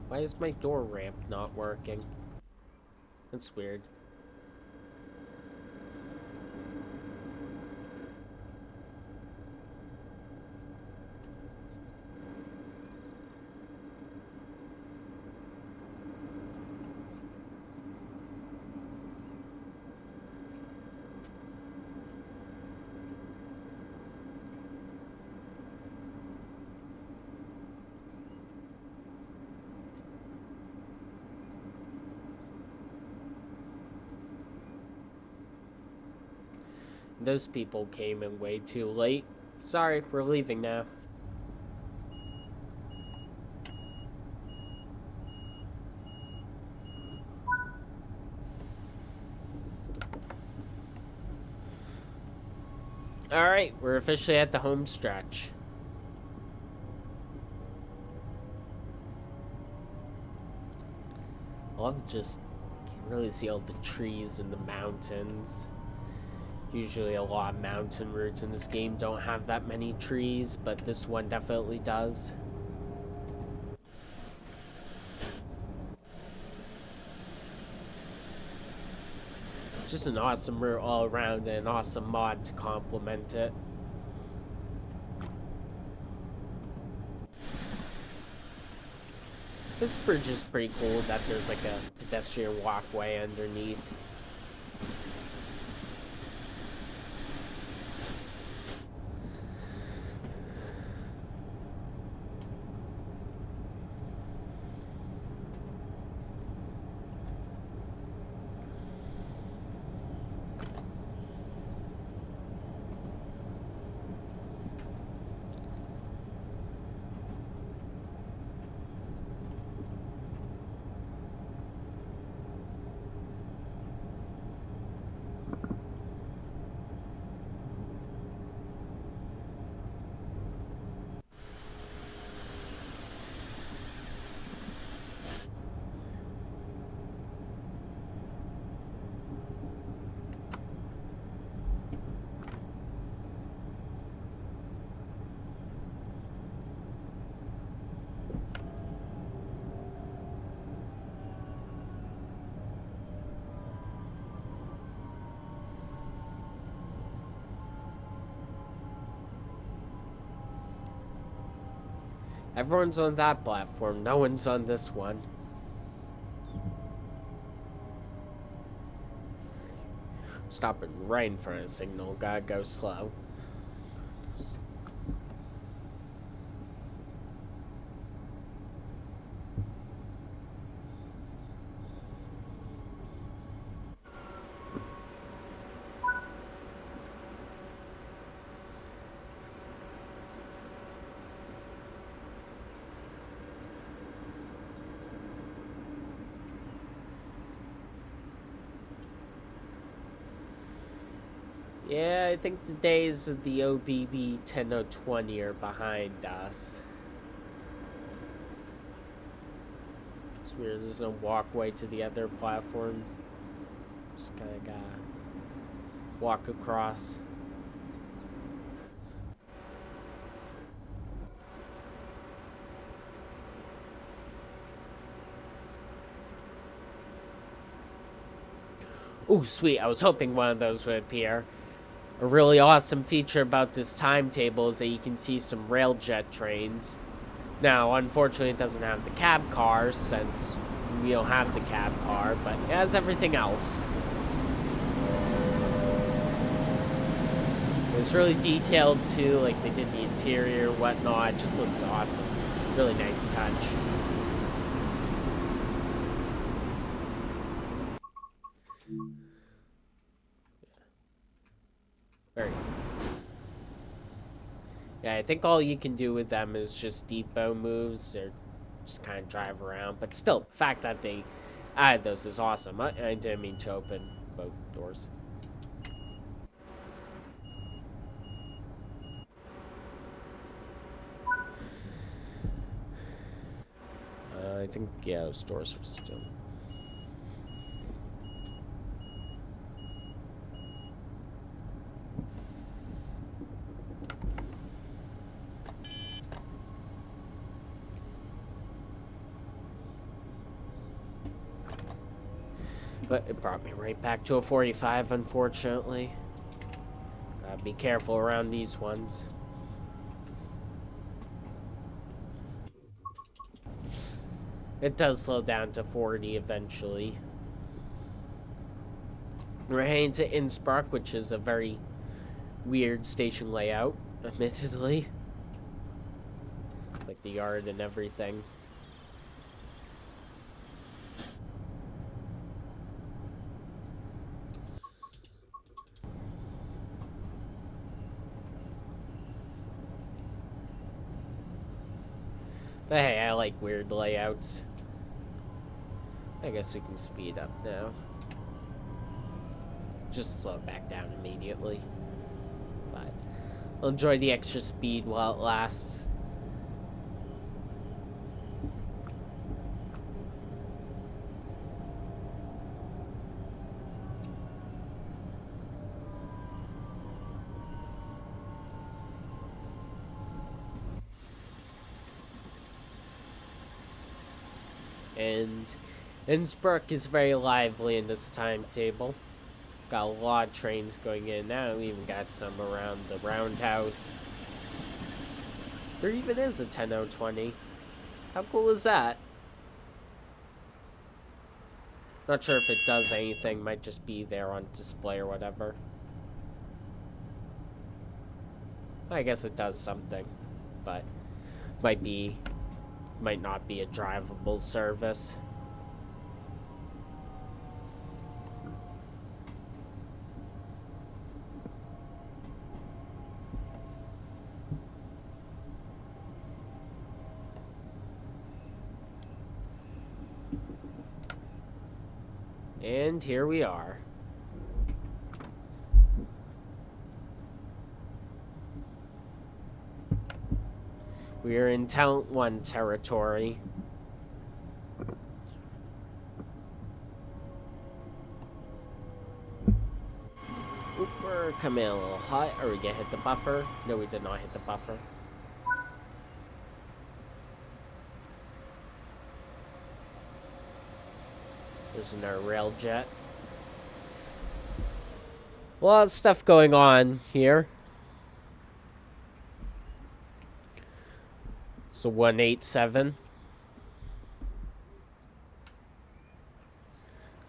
[SPEAKER 1] Why is my door ramp not working? That's weird. Those people came in way too late. Sorry, we're leaving now. Alright, we're officially at the home stretch. I love just, you can really see all the trees and the mountains. Usually a lot of mountain routes in this game don't have that many trees, but this one definitely does. Just an awesome route all around and an awesome mod to complement it. This bridge is pretty cool that there's like a pedestrian walkway underneath. Everyone's on that platform, no one's on this one. Stopping right in front of the signal, gotta go slow. Yeah, I think the days of the OBB 10020 are behind us. It's weird, there's no walkway to the other platform. Just kinda gotta walk across. Ooh, sweet, I was hoping one of those would appear. A really awesome feature about this timetable is that you can see some railjet trains. Now, unfortunately, it doesn't have the cab cars since we don't have the cab car, but it has everything else. It's really detailed too, like they did the interior, whatnot. It just looks awesome. Really nice touch. Very good. Yeah, I think all you can do with them is just depot moves or just kind of drive around. But still, the fact that they added those is awesome. I didn't mean to open both doors. I think, yeah, those doors are still... But it brought me right back to a 45, unfortunately. Gotta be careful around these ones. It does slow down to 40 eventually. We're heading to Innsbruck, which is a very weird station layout, admittedly. Like the yard and everything. But hey, I like weird layouts. I guess we can speed up now. Just slow back down immediately. But I'll enjoy the extra speed while it lasts. And Innsbruck is very lively in this timetable. Got a lot of trains going in now. We even got some around the roundhouse. There even is a 10020. How cool is that? Not sure if it does anything. Might just be there on display or whatever. I guess it does something. But might not be a drivable service. And here we are. We are in Talent 1 territory. Oop, we're coming in a little hot. Are we gonna hit the buffer? No, we did not hit the buffer. There's another rail jet. A lot of stuff going on here. So 187.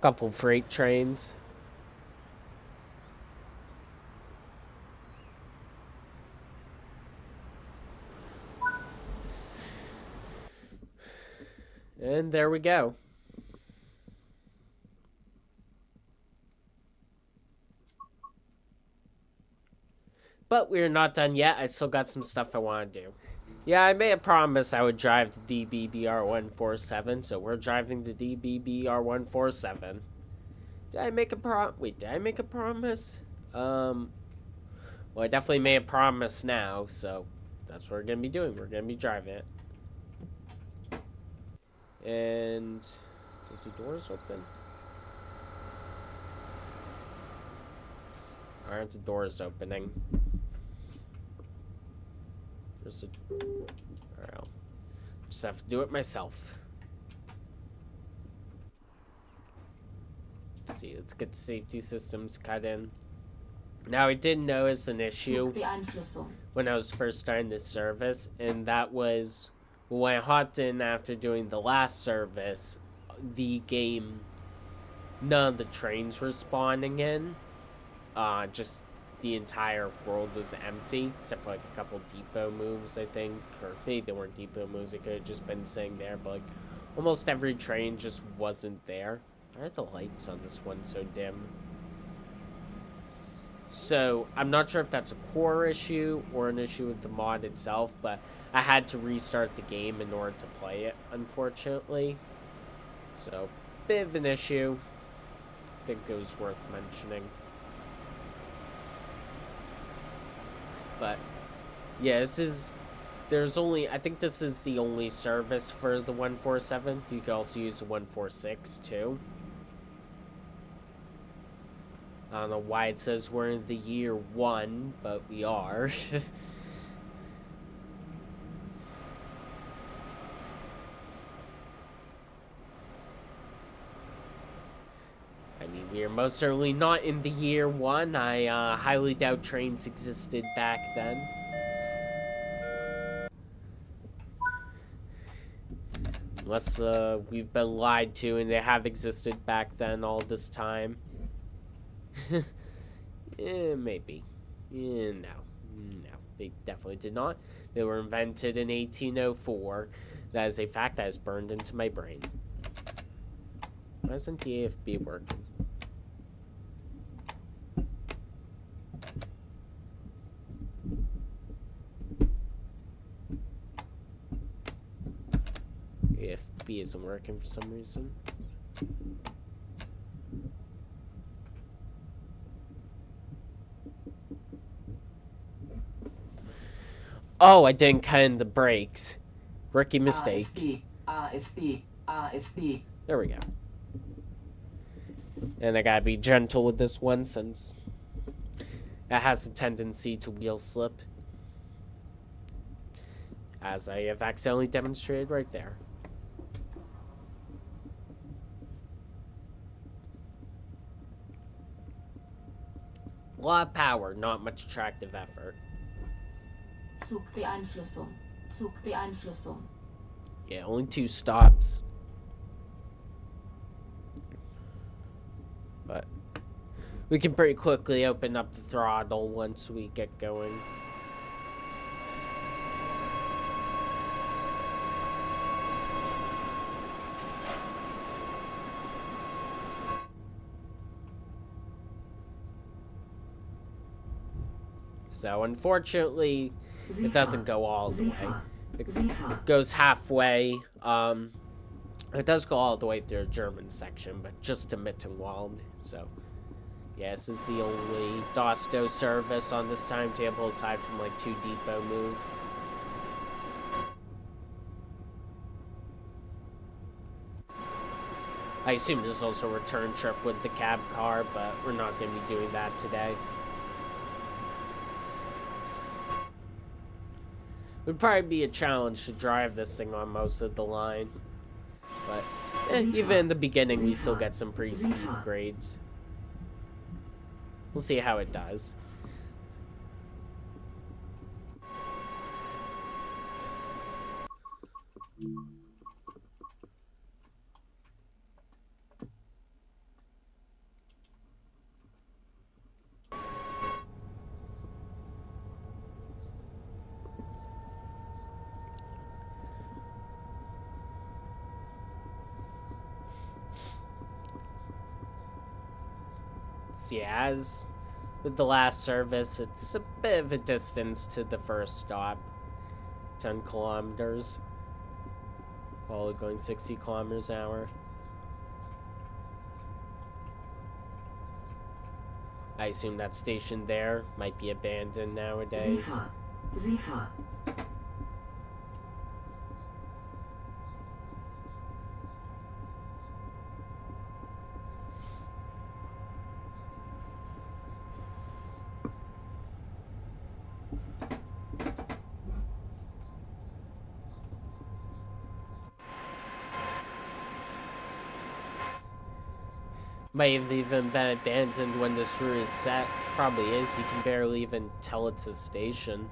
[SPEAKER 1] Couple freight trains. And there we go. But we're not done yet. I still got some stuff I want to do. Yeah, I made a promise I would drive the DBBR147, so we're driving the DBBR147. Did I make a Wait, did I make a promise? Well, I definitely made a promise now, so that's what we're gonna be doing. We're gonna be driving it. And did the doors open? Why aren't the doors opening? There's a... Alright, I'll just have to do it myself. Let's see, let's get the safety systems cut in. Now, I did notice an issue when I was first starting this service, and that was when I hopped in after doing the last service, the game, none of the trains were spawning in. Just the entire world was empty, except for like a couple depot moves, I think. Or maybe they weren't depot moves, it could have just been sitting there, but like almost every train just wasn't there. Why are the lights on this one so dim? So I'm not sure if that's a core issue or an issue with the mod itself, but I had to restart the game in order to play it, unfortunately. So, bit of an issue. I think it was worth mentioning. But, yeah, I think this is the only service for the 147. You can also use the 146, too. I don't know why it says we're in the year 1, but we are. I mean, we are most certainly not in the year 1. I highly doubt trains existed back then. Unless we've been lied to and they have existed back then all this time. Maybe. No. No, they definitely did not. They were invented in 1804. That is a fact that is burned into my brain. Why isn't the AFB working? AFB isn't working for some reason. Oh, I didn't cut in the brakes. Rookie mistake.
[SPEAKER 2] RFB.
[SPEAKER 1] There we go. And I gotta be gentle with this one since it has a tendency to wheel slip. As I have accidentally demonstrated right there. A lot of power, not much attractive effort.
[SPEAKER 2] Zugbeeinflussung.
[SPEAKER 1] Yeah, only 2 stops. But we can pretty quickly open up the throttle once we get going. So unfortunately, it doesn't go all the way. It goes halfway. It does go all the way through the German section, but just to Mittenwald. So, yeah, this is the only DOS service on this timetable aside from like 2 depot moves. I assume there's also a return trip with the cab car, but we're not going to be doing that today. It would probably be a challenge to drive this thing on most of the line. But even in the beginning, we still get some pretty steep grades. We'll see how it does. Yeah, as with the last service, it's a bit of a distance to the first stop. 10 kilometers. While going 60 kilometers an hour. I assume that station there might be abandoned nowadays.
[SPEAKER 2] Sifa.
[SPEAKER 1] Might have even been abandoned when this route is set. Probably is. You can barely even tell it's a station.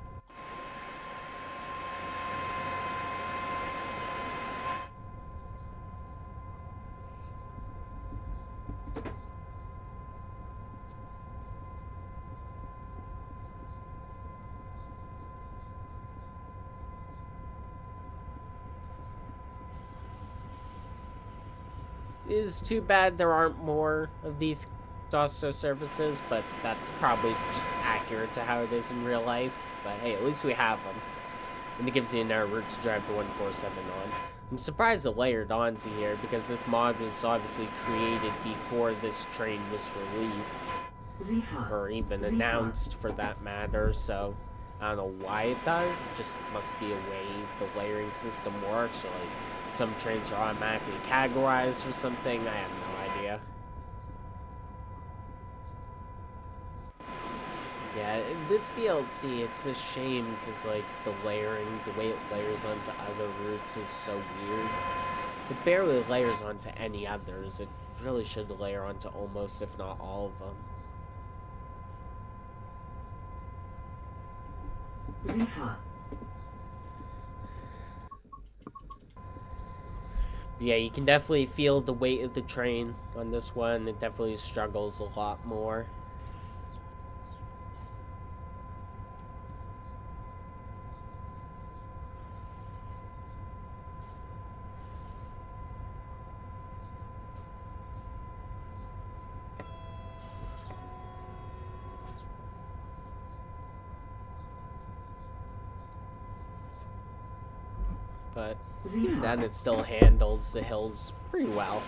[SPEAKER 1] It is too bad there aren't more of these Dosto services, but that's probably just accurate to how it is in real life. But hey, at least we have them. And it gives you another route to drive to 147 on. I'm surprised it layered onto here because this mod was obviously created before this train was released. Or even announced for that matter, so I don't know why it does. Just must be a way the layering system works, or like some trains are automatically categorized or something. I have no idea. Yeah, this DLC, it's a shame because like the layering, the way it layers onto other routes is so weird. It barely layers onto any others. It really should layer onto almost, if not all of them. Yeah, you can definitely feel the weight of the train on this one. It definitely struggles a lot more. But even then, it still handles the hills pretty well.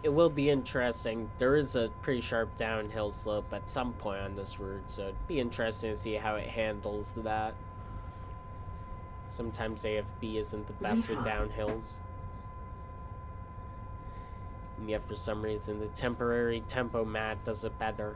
[SPEAKER 1] It will be interesting. There is a pretty sharp downhill slope at some point on this route, so it'd be interesting to see how it handles that. Sometimes AFB isn't the best with downhills. And yet for some reason the temporary tempo mat does it better.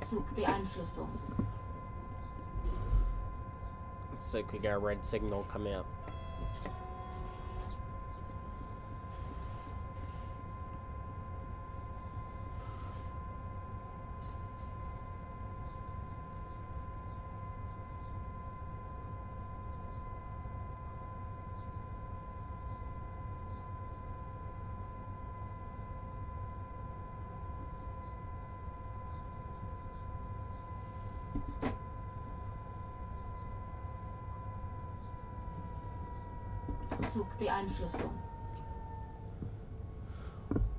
[SPEAKER 2] Zugbeeinflussung.
[SPEAKER 1] Looks like we got a red signal coming up.
[SPEAKER 2] Zugbeeinflussung.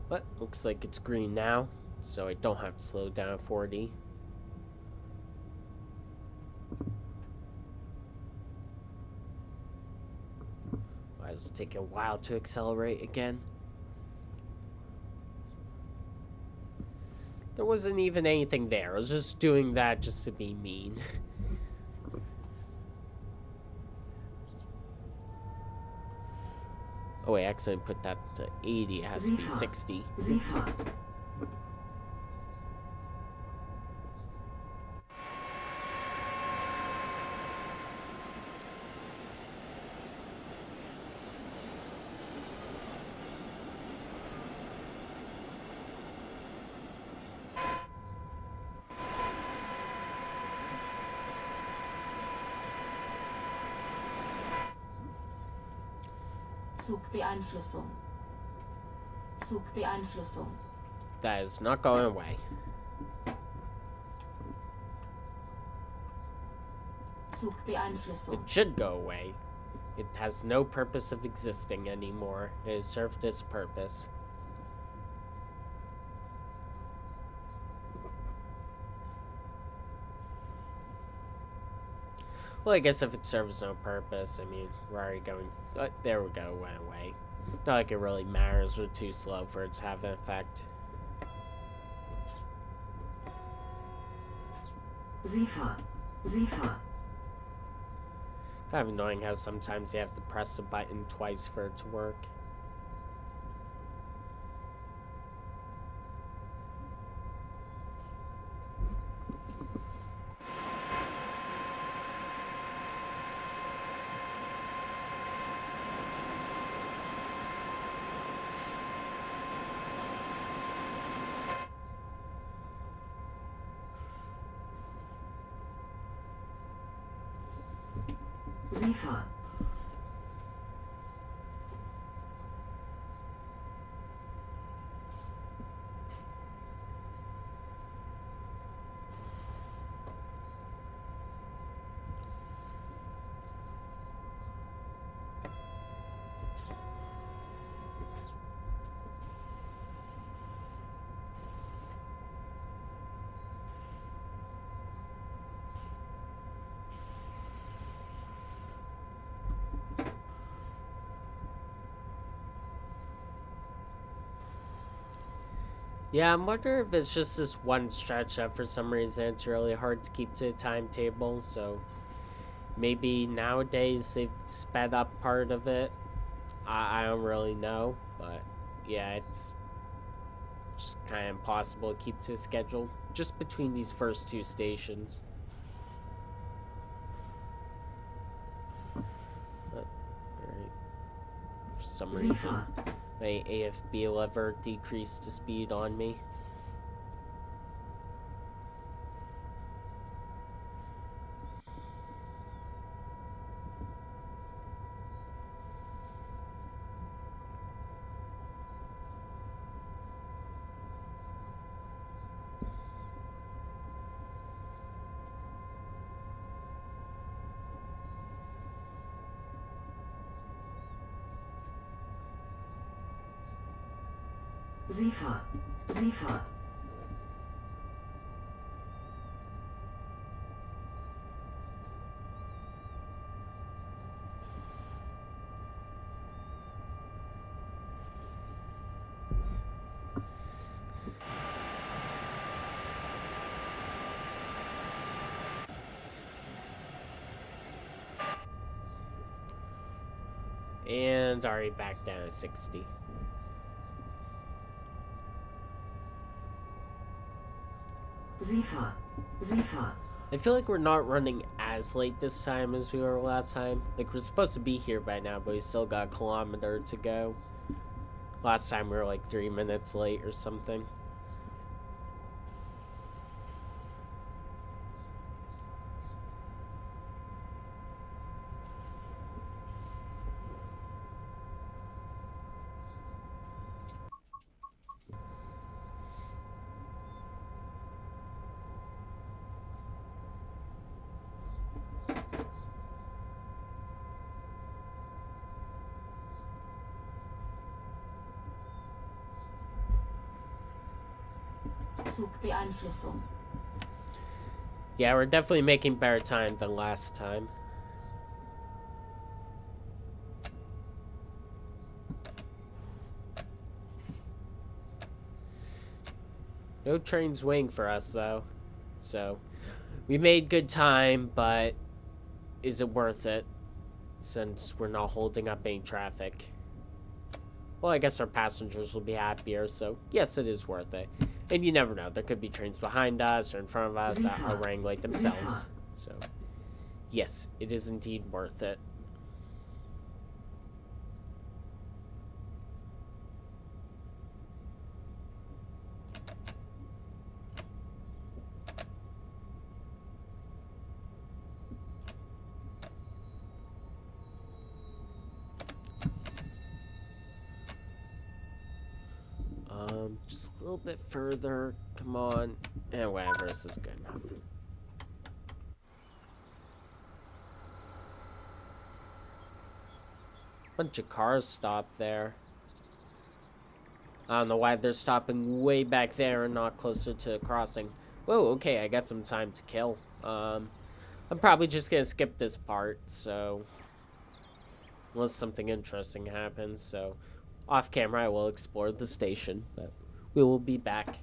[SPEAKER 1] But looks like it's green now, so I don't have to slow down at 40. Why does it take a while to accelerate again? There wasn't even anything there. I was just doing that just to be mean. Oh wait, I accidentally put that to 80. It has to be 60. Oops.
[SPEAKER 2] Zugbeeinflussung. Zugbeeinflussung.
[SPEAKER 1] That is not going away.
[SPEAKER 2] Zugbeeinflussung.
[SPEAKER 1] It should go away. It has no purpose of existing anymore. It has served its purpose. Well, I guess if it serves no purpose, I mean, we're already going... there we go, went away. Not like it really matters. We're too slow for it to have an effect.
[SPEAKER 2] Sifa. Sifa.
[SPEAKER 1] Kind of annoying how sometimes you have to press the button twice for it to work.
[SPEAKER 2] Sifa.
[SPEAKER 1] Yeah, I'm wondering if it's just this one stretch that for some reason it's really hard to keep to a timetable, so maybe nowadays they've sped up part of it. I don't really know, but yeah, it's just kind of impossible to keep to a schedule just between these first two stations. But, alright. For some reason, my AFB lever decreased the speed on me.
[SPEAKER 2] Sifa. Sifa.
[SPEAKER 1] And already back down to 60.
[SPEAKER 2] Sifa. Sifa.
[SPEAKER 1] I feel like we're not running as late this time as we were last time. Like, we're supposed to be here by now, but we still got a kilometer to go. Last time we were like 3 minutes late or something.
[SPEAKER 2] Zugbeeinflussung.
[SPEAKER 1] Yeah, we're definitely making better time than last time. No trains waiting for us, though. So, we made good time, but is it worth it? Since we're not holding up any traffic. well, I guess our passengers will be happier, so yes, it is worth it. And you never know, there could be trains behind us or in front of us that are running late themselves. So, yes, it is indeed worth it. Just a little bit further. Come on. And whatever, this is good enough. Bunch of cars stopped there. I don't know why they're stopping way back there and not closer to crossing. Whoa, okay, I got some time to kill. I'm probably just gonna skip this part, so unless something interesting happens, so off camera I will explore the station, but we will be back.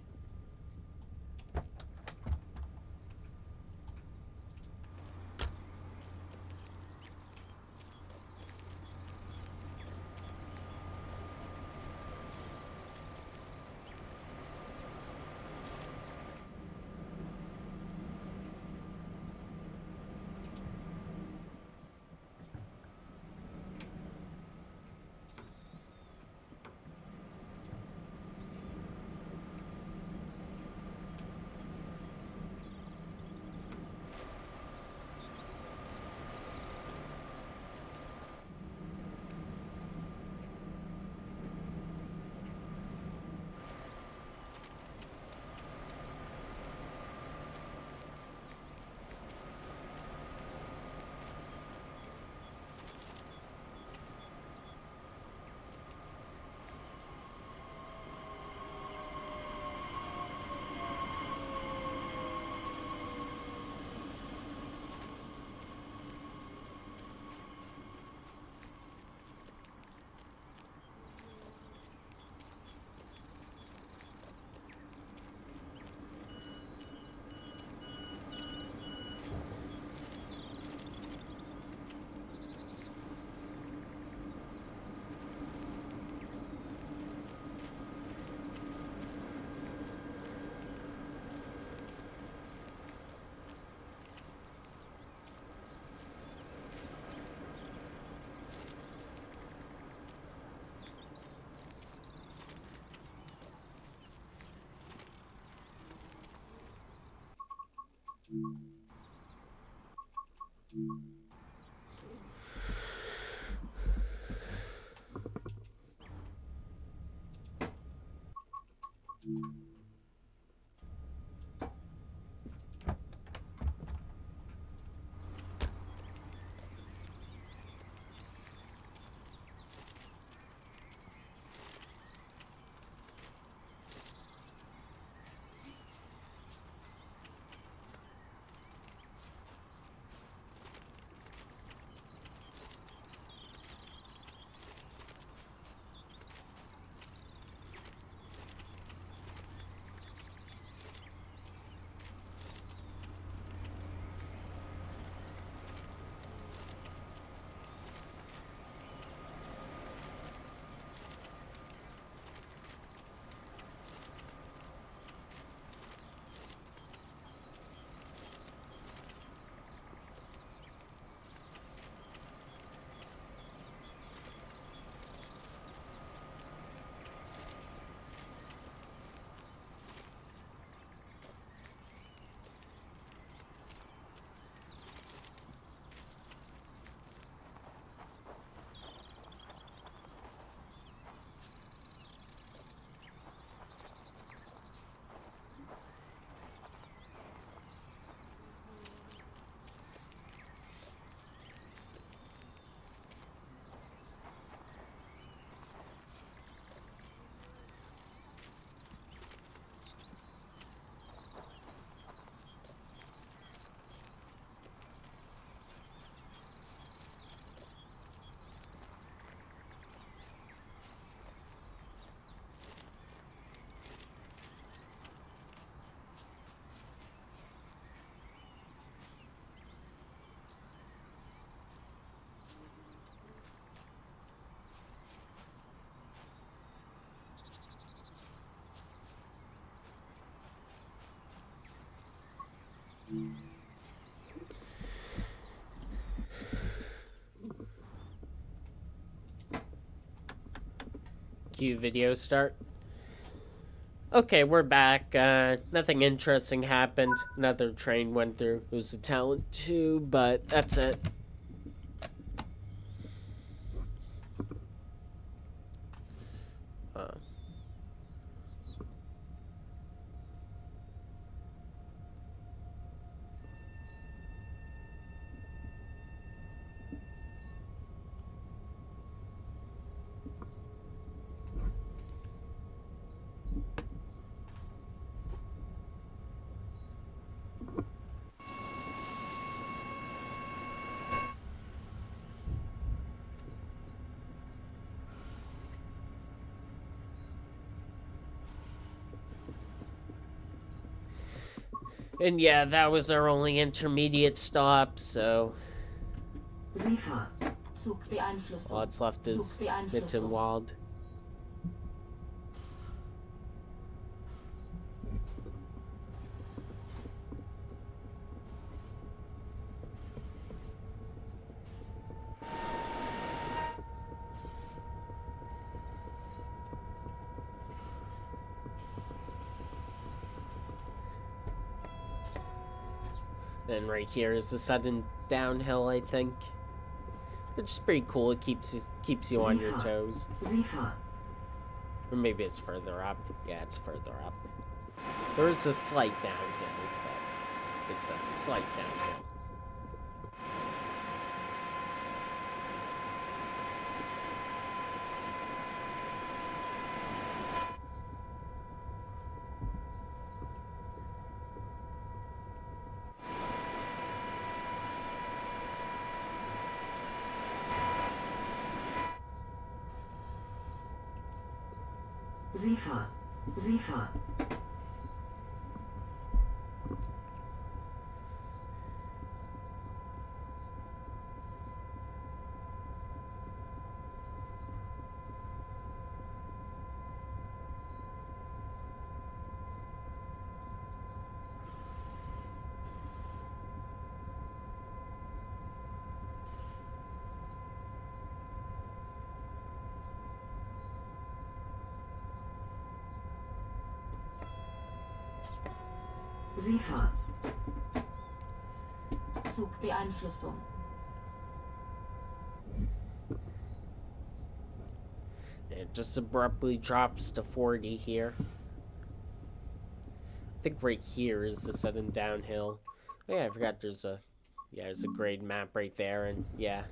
[SPEAKER 1] Cue video start. Okay, we're back. Nothing interesting happened. Another train went through. It was a talent too, but that's it. Uh, and yeah, that was our only intermediate stop, so
[SPEAKER 2] Sifa.
[SPEAKER 1] all that's left is Mittenwald. Then right here is the sudden downhill, I think. Which is pretty cool. It keeps you on your toes.
[SPEAKER 2] Sifa.
[SPEAKER 1] Or maybe it's further up. Yeah, it's further up. There is a slight downhill, but it's a slight downhill.
[SPEAKER 2] Sifa. Sifa. Sifa.
[SPEAKER 3] Zugbeeinflussung.
[SPEAKER 1] It just abruptly drops to 40 here. I think right here is the sudden downhill. Oh yeah, I forgot there's a grade map right there, and yeah.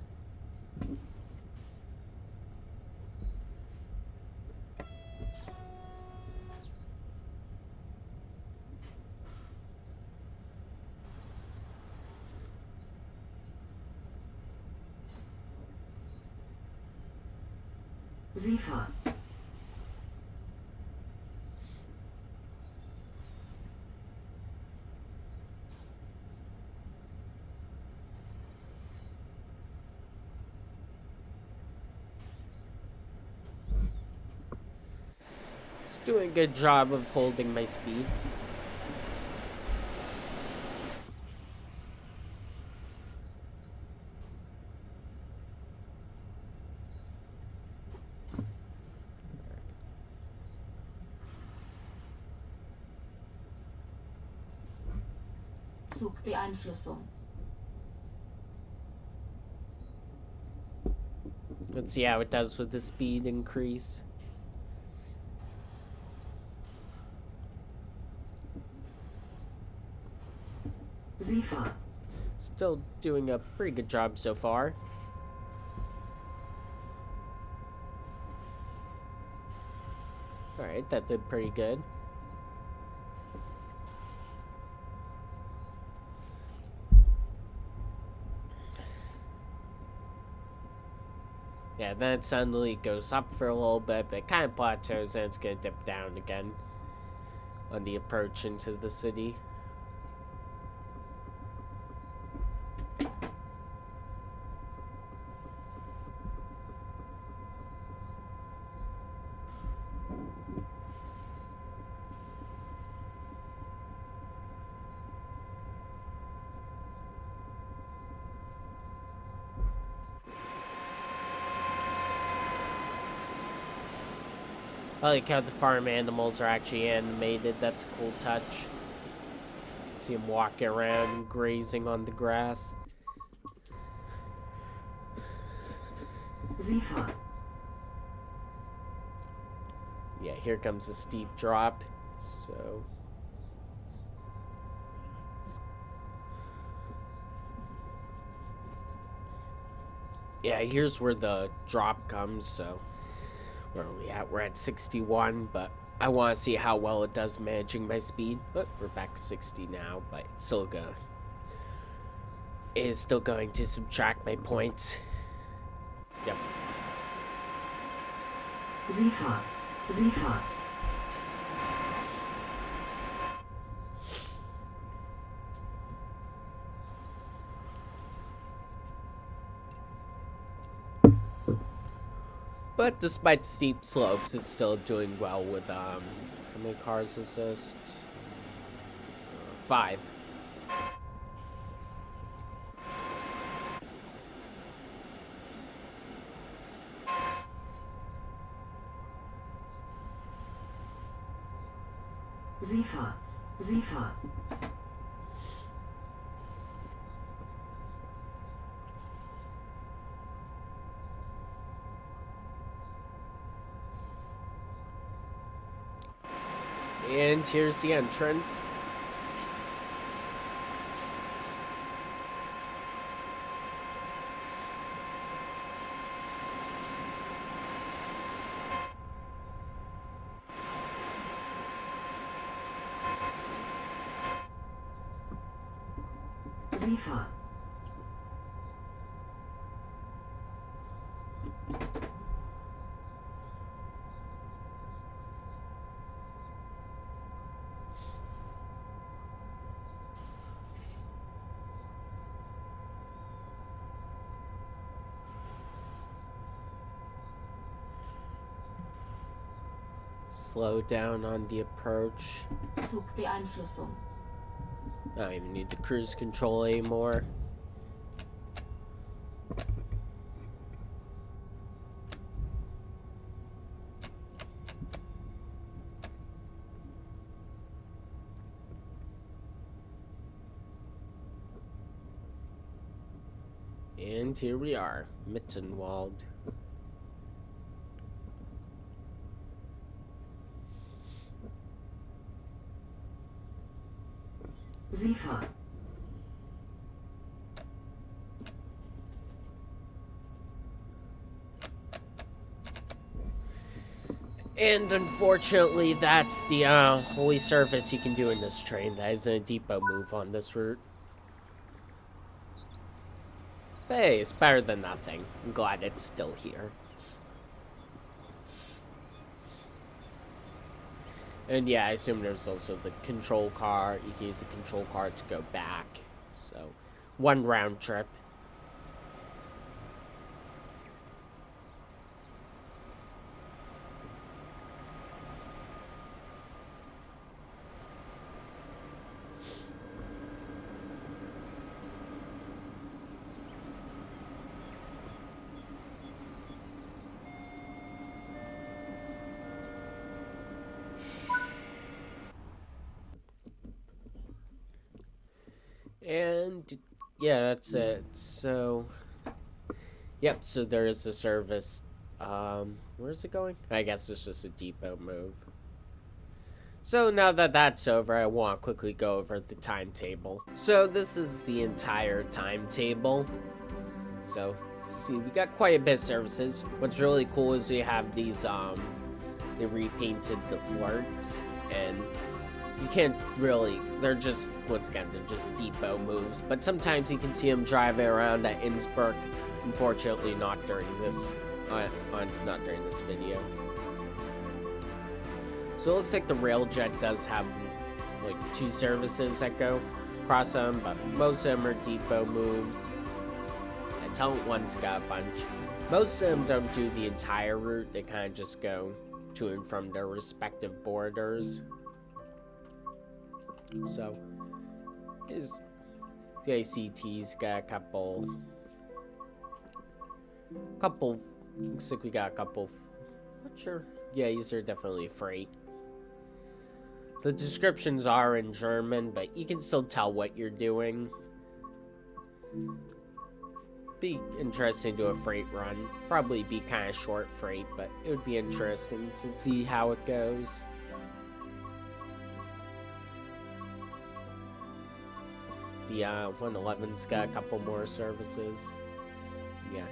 [SPEAKER 2] Sifa.
[SPEAKER 1] It's doing a good job of holding my speed.
[SPEAKER 3] Zugbeeinflussung.
[SPEAKER 1] Let's see how it does with the speed increase.
[SPEAKER 2] Sifa.
[SPEAKER 1] Still doing a pretty good job so far. Alright, that did pretty good. Yeah, then it suddenly goes up for a little bit, but it kind of plateaus and it's gonna dip down again on the approach into the city. I like how the farm animals are actually animated. That's a cool touch. See them walking around and grazing on the grass.
[SPEAKER 2] Sifa.
[SPEAKER 1] Yeah, here comes a steep drop. So... yeah, here's where the drop comes, so... where are we at? We're at 61, but I want to see how well it does managing my speed. But we're back to 60 now, but it's still gonna... it is still going to subtract my points. Yep.
[SPEAKER 2] Sifa. Sifa.
[SPEAKER 1] But despite the steep slopes, it's still doing well with, how many cars is this? 5.
[SPEAKER 2] Sifa. Sifa.
[SPEAKER 1] And here's the entrance.
[SPEAKER 2] Sifa.
[SPEAKER 1] Slow down on the approach.
[SPEAKER 3] Zugbeeinflussung.
[SPEAKER 1] I don't even need the cruise control anymore. And here we are, Mittenwald.
[SPEAKER 2] Sifa.
[SPEAKER 1] And unfortunately, that's the only service you can do in this train. That isn't a depot move on this route. But hey, it's better than nothing. I'm glad it's still here. And yeah, I assume there's also the control car. You can use the control car to go back. So, one round trip. And yeah, that's it. So, yep, so there is a service. Where's it going? I guess it's just a depot move. So now that that's over, I want to quickly go over the timetable. So this is the entire timetable. So, see, we got quite a bit of services. What's really cool is we have these, they repainted the flirts, and you can't really, they're just, once again, they're just depot moves, but sometimes you can see them driving around at Innsbruck. Unfortunately, not during this, not during this video. So it looks like the Railjet does have, like, 2 services that go across them, but most of them are depot moves. And Talent One's got a bunch. Most of them don't do the entire route, they kind of just go to and from their respective borders. So, here's the ACT's got a couple, looks like we got a couple, not sure, Yeah, these are definitely free. The descriptions are in German, but you can still tell what you're doing. Be interesting to do a freight run. Probably be kind of short freight, but it would be interesting to see how it goes. The 111's got a couple more services. Yeah,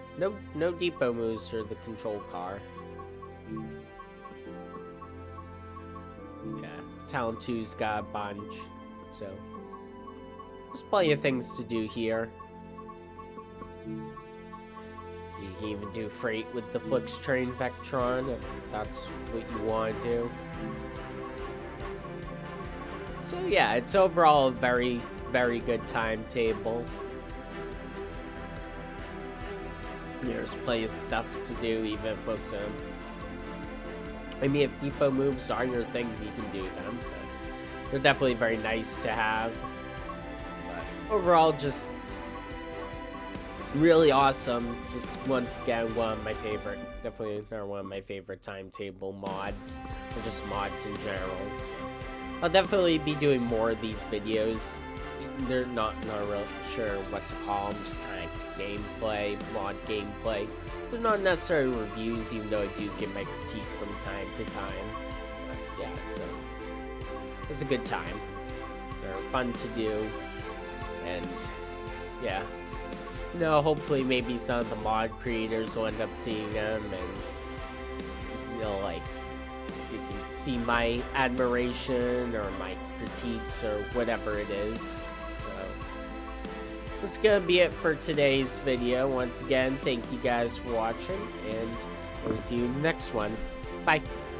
[SPEAKER 1] no depot moves for the control car. Yeah, Town 2's got a bunch, so there's plenty of things to do here. You can even do freight with the Flix Train Vectron if that's what you want to do. So yeah, it's overall a very, very good timetable. There's plenty of stuff to do, even if most of them. I mean, if depot moves are your thing, you can do them. But they're definitely very nice to have. But overall, just really awesome. Just once again, one of my favorite, definitely another one of my favorite timetable mods, or just mods in general. So I'll definitely be doing more of these videos. They're not real sure what to call them, just kind of gameplay, mod gameplay. They're not necessarily reviews, even though I do give my critique from time to time. But yeah, it's a good time. They're fun to do, and yeah, you know, hopefully maybe some of the mod creators will end up seeing them, and you know, like, you can see my admiration or my critiques or whatever it is. So that's gonna be it for today's video. Once again, thank you guys for watching, and we'll see you in the next one. Bye.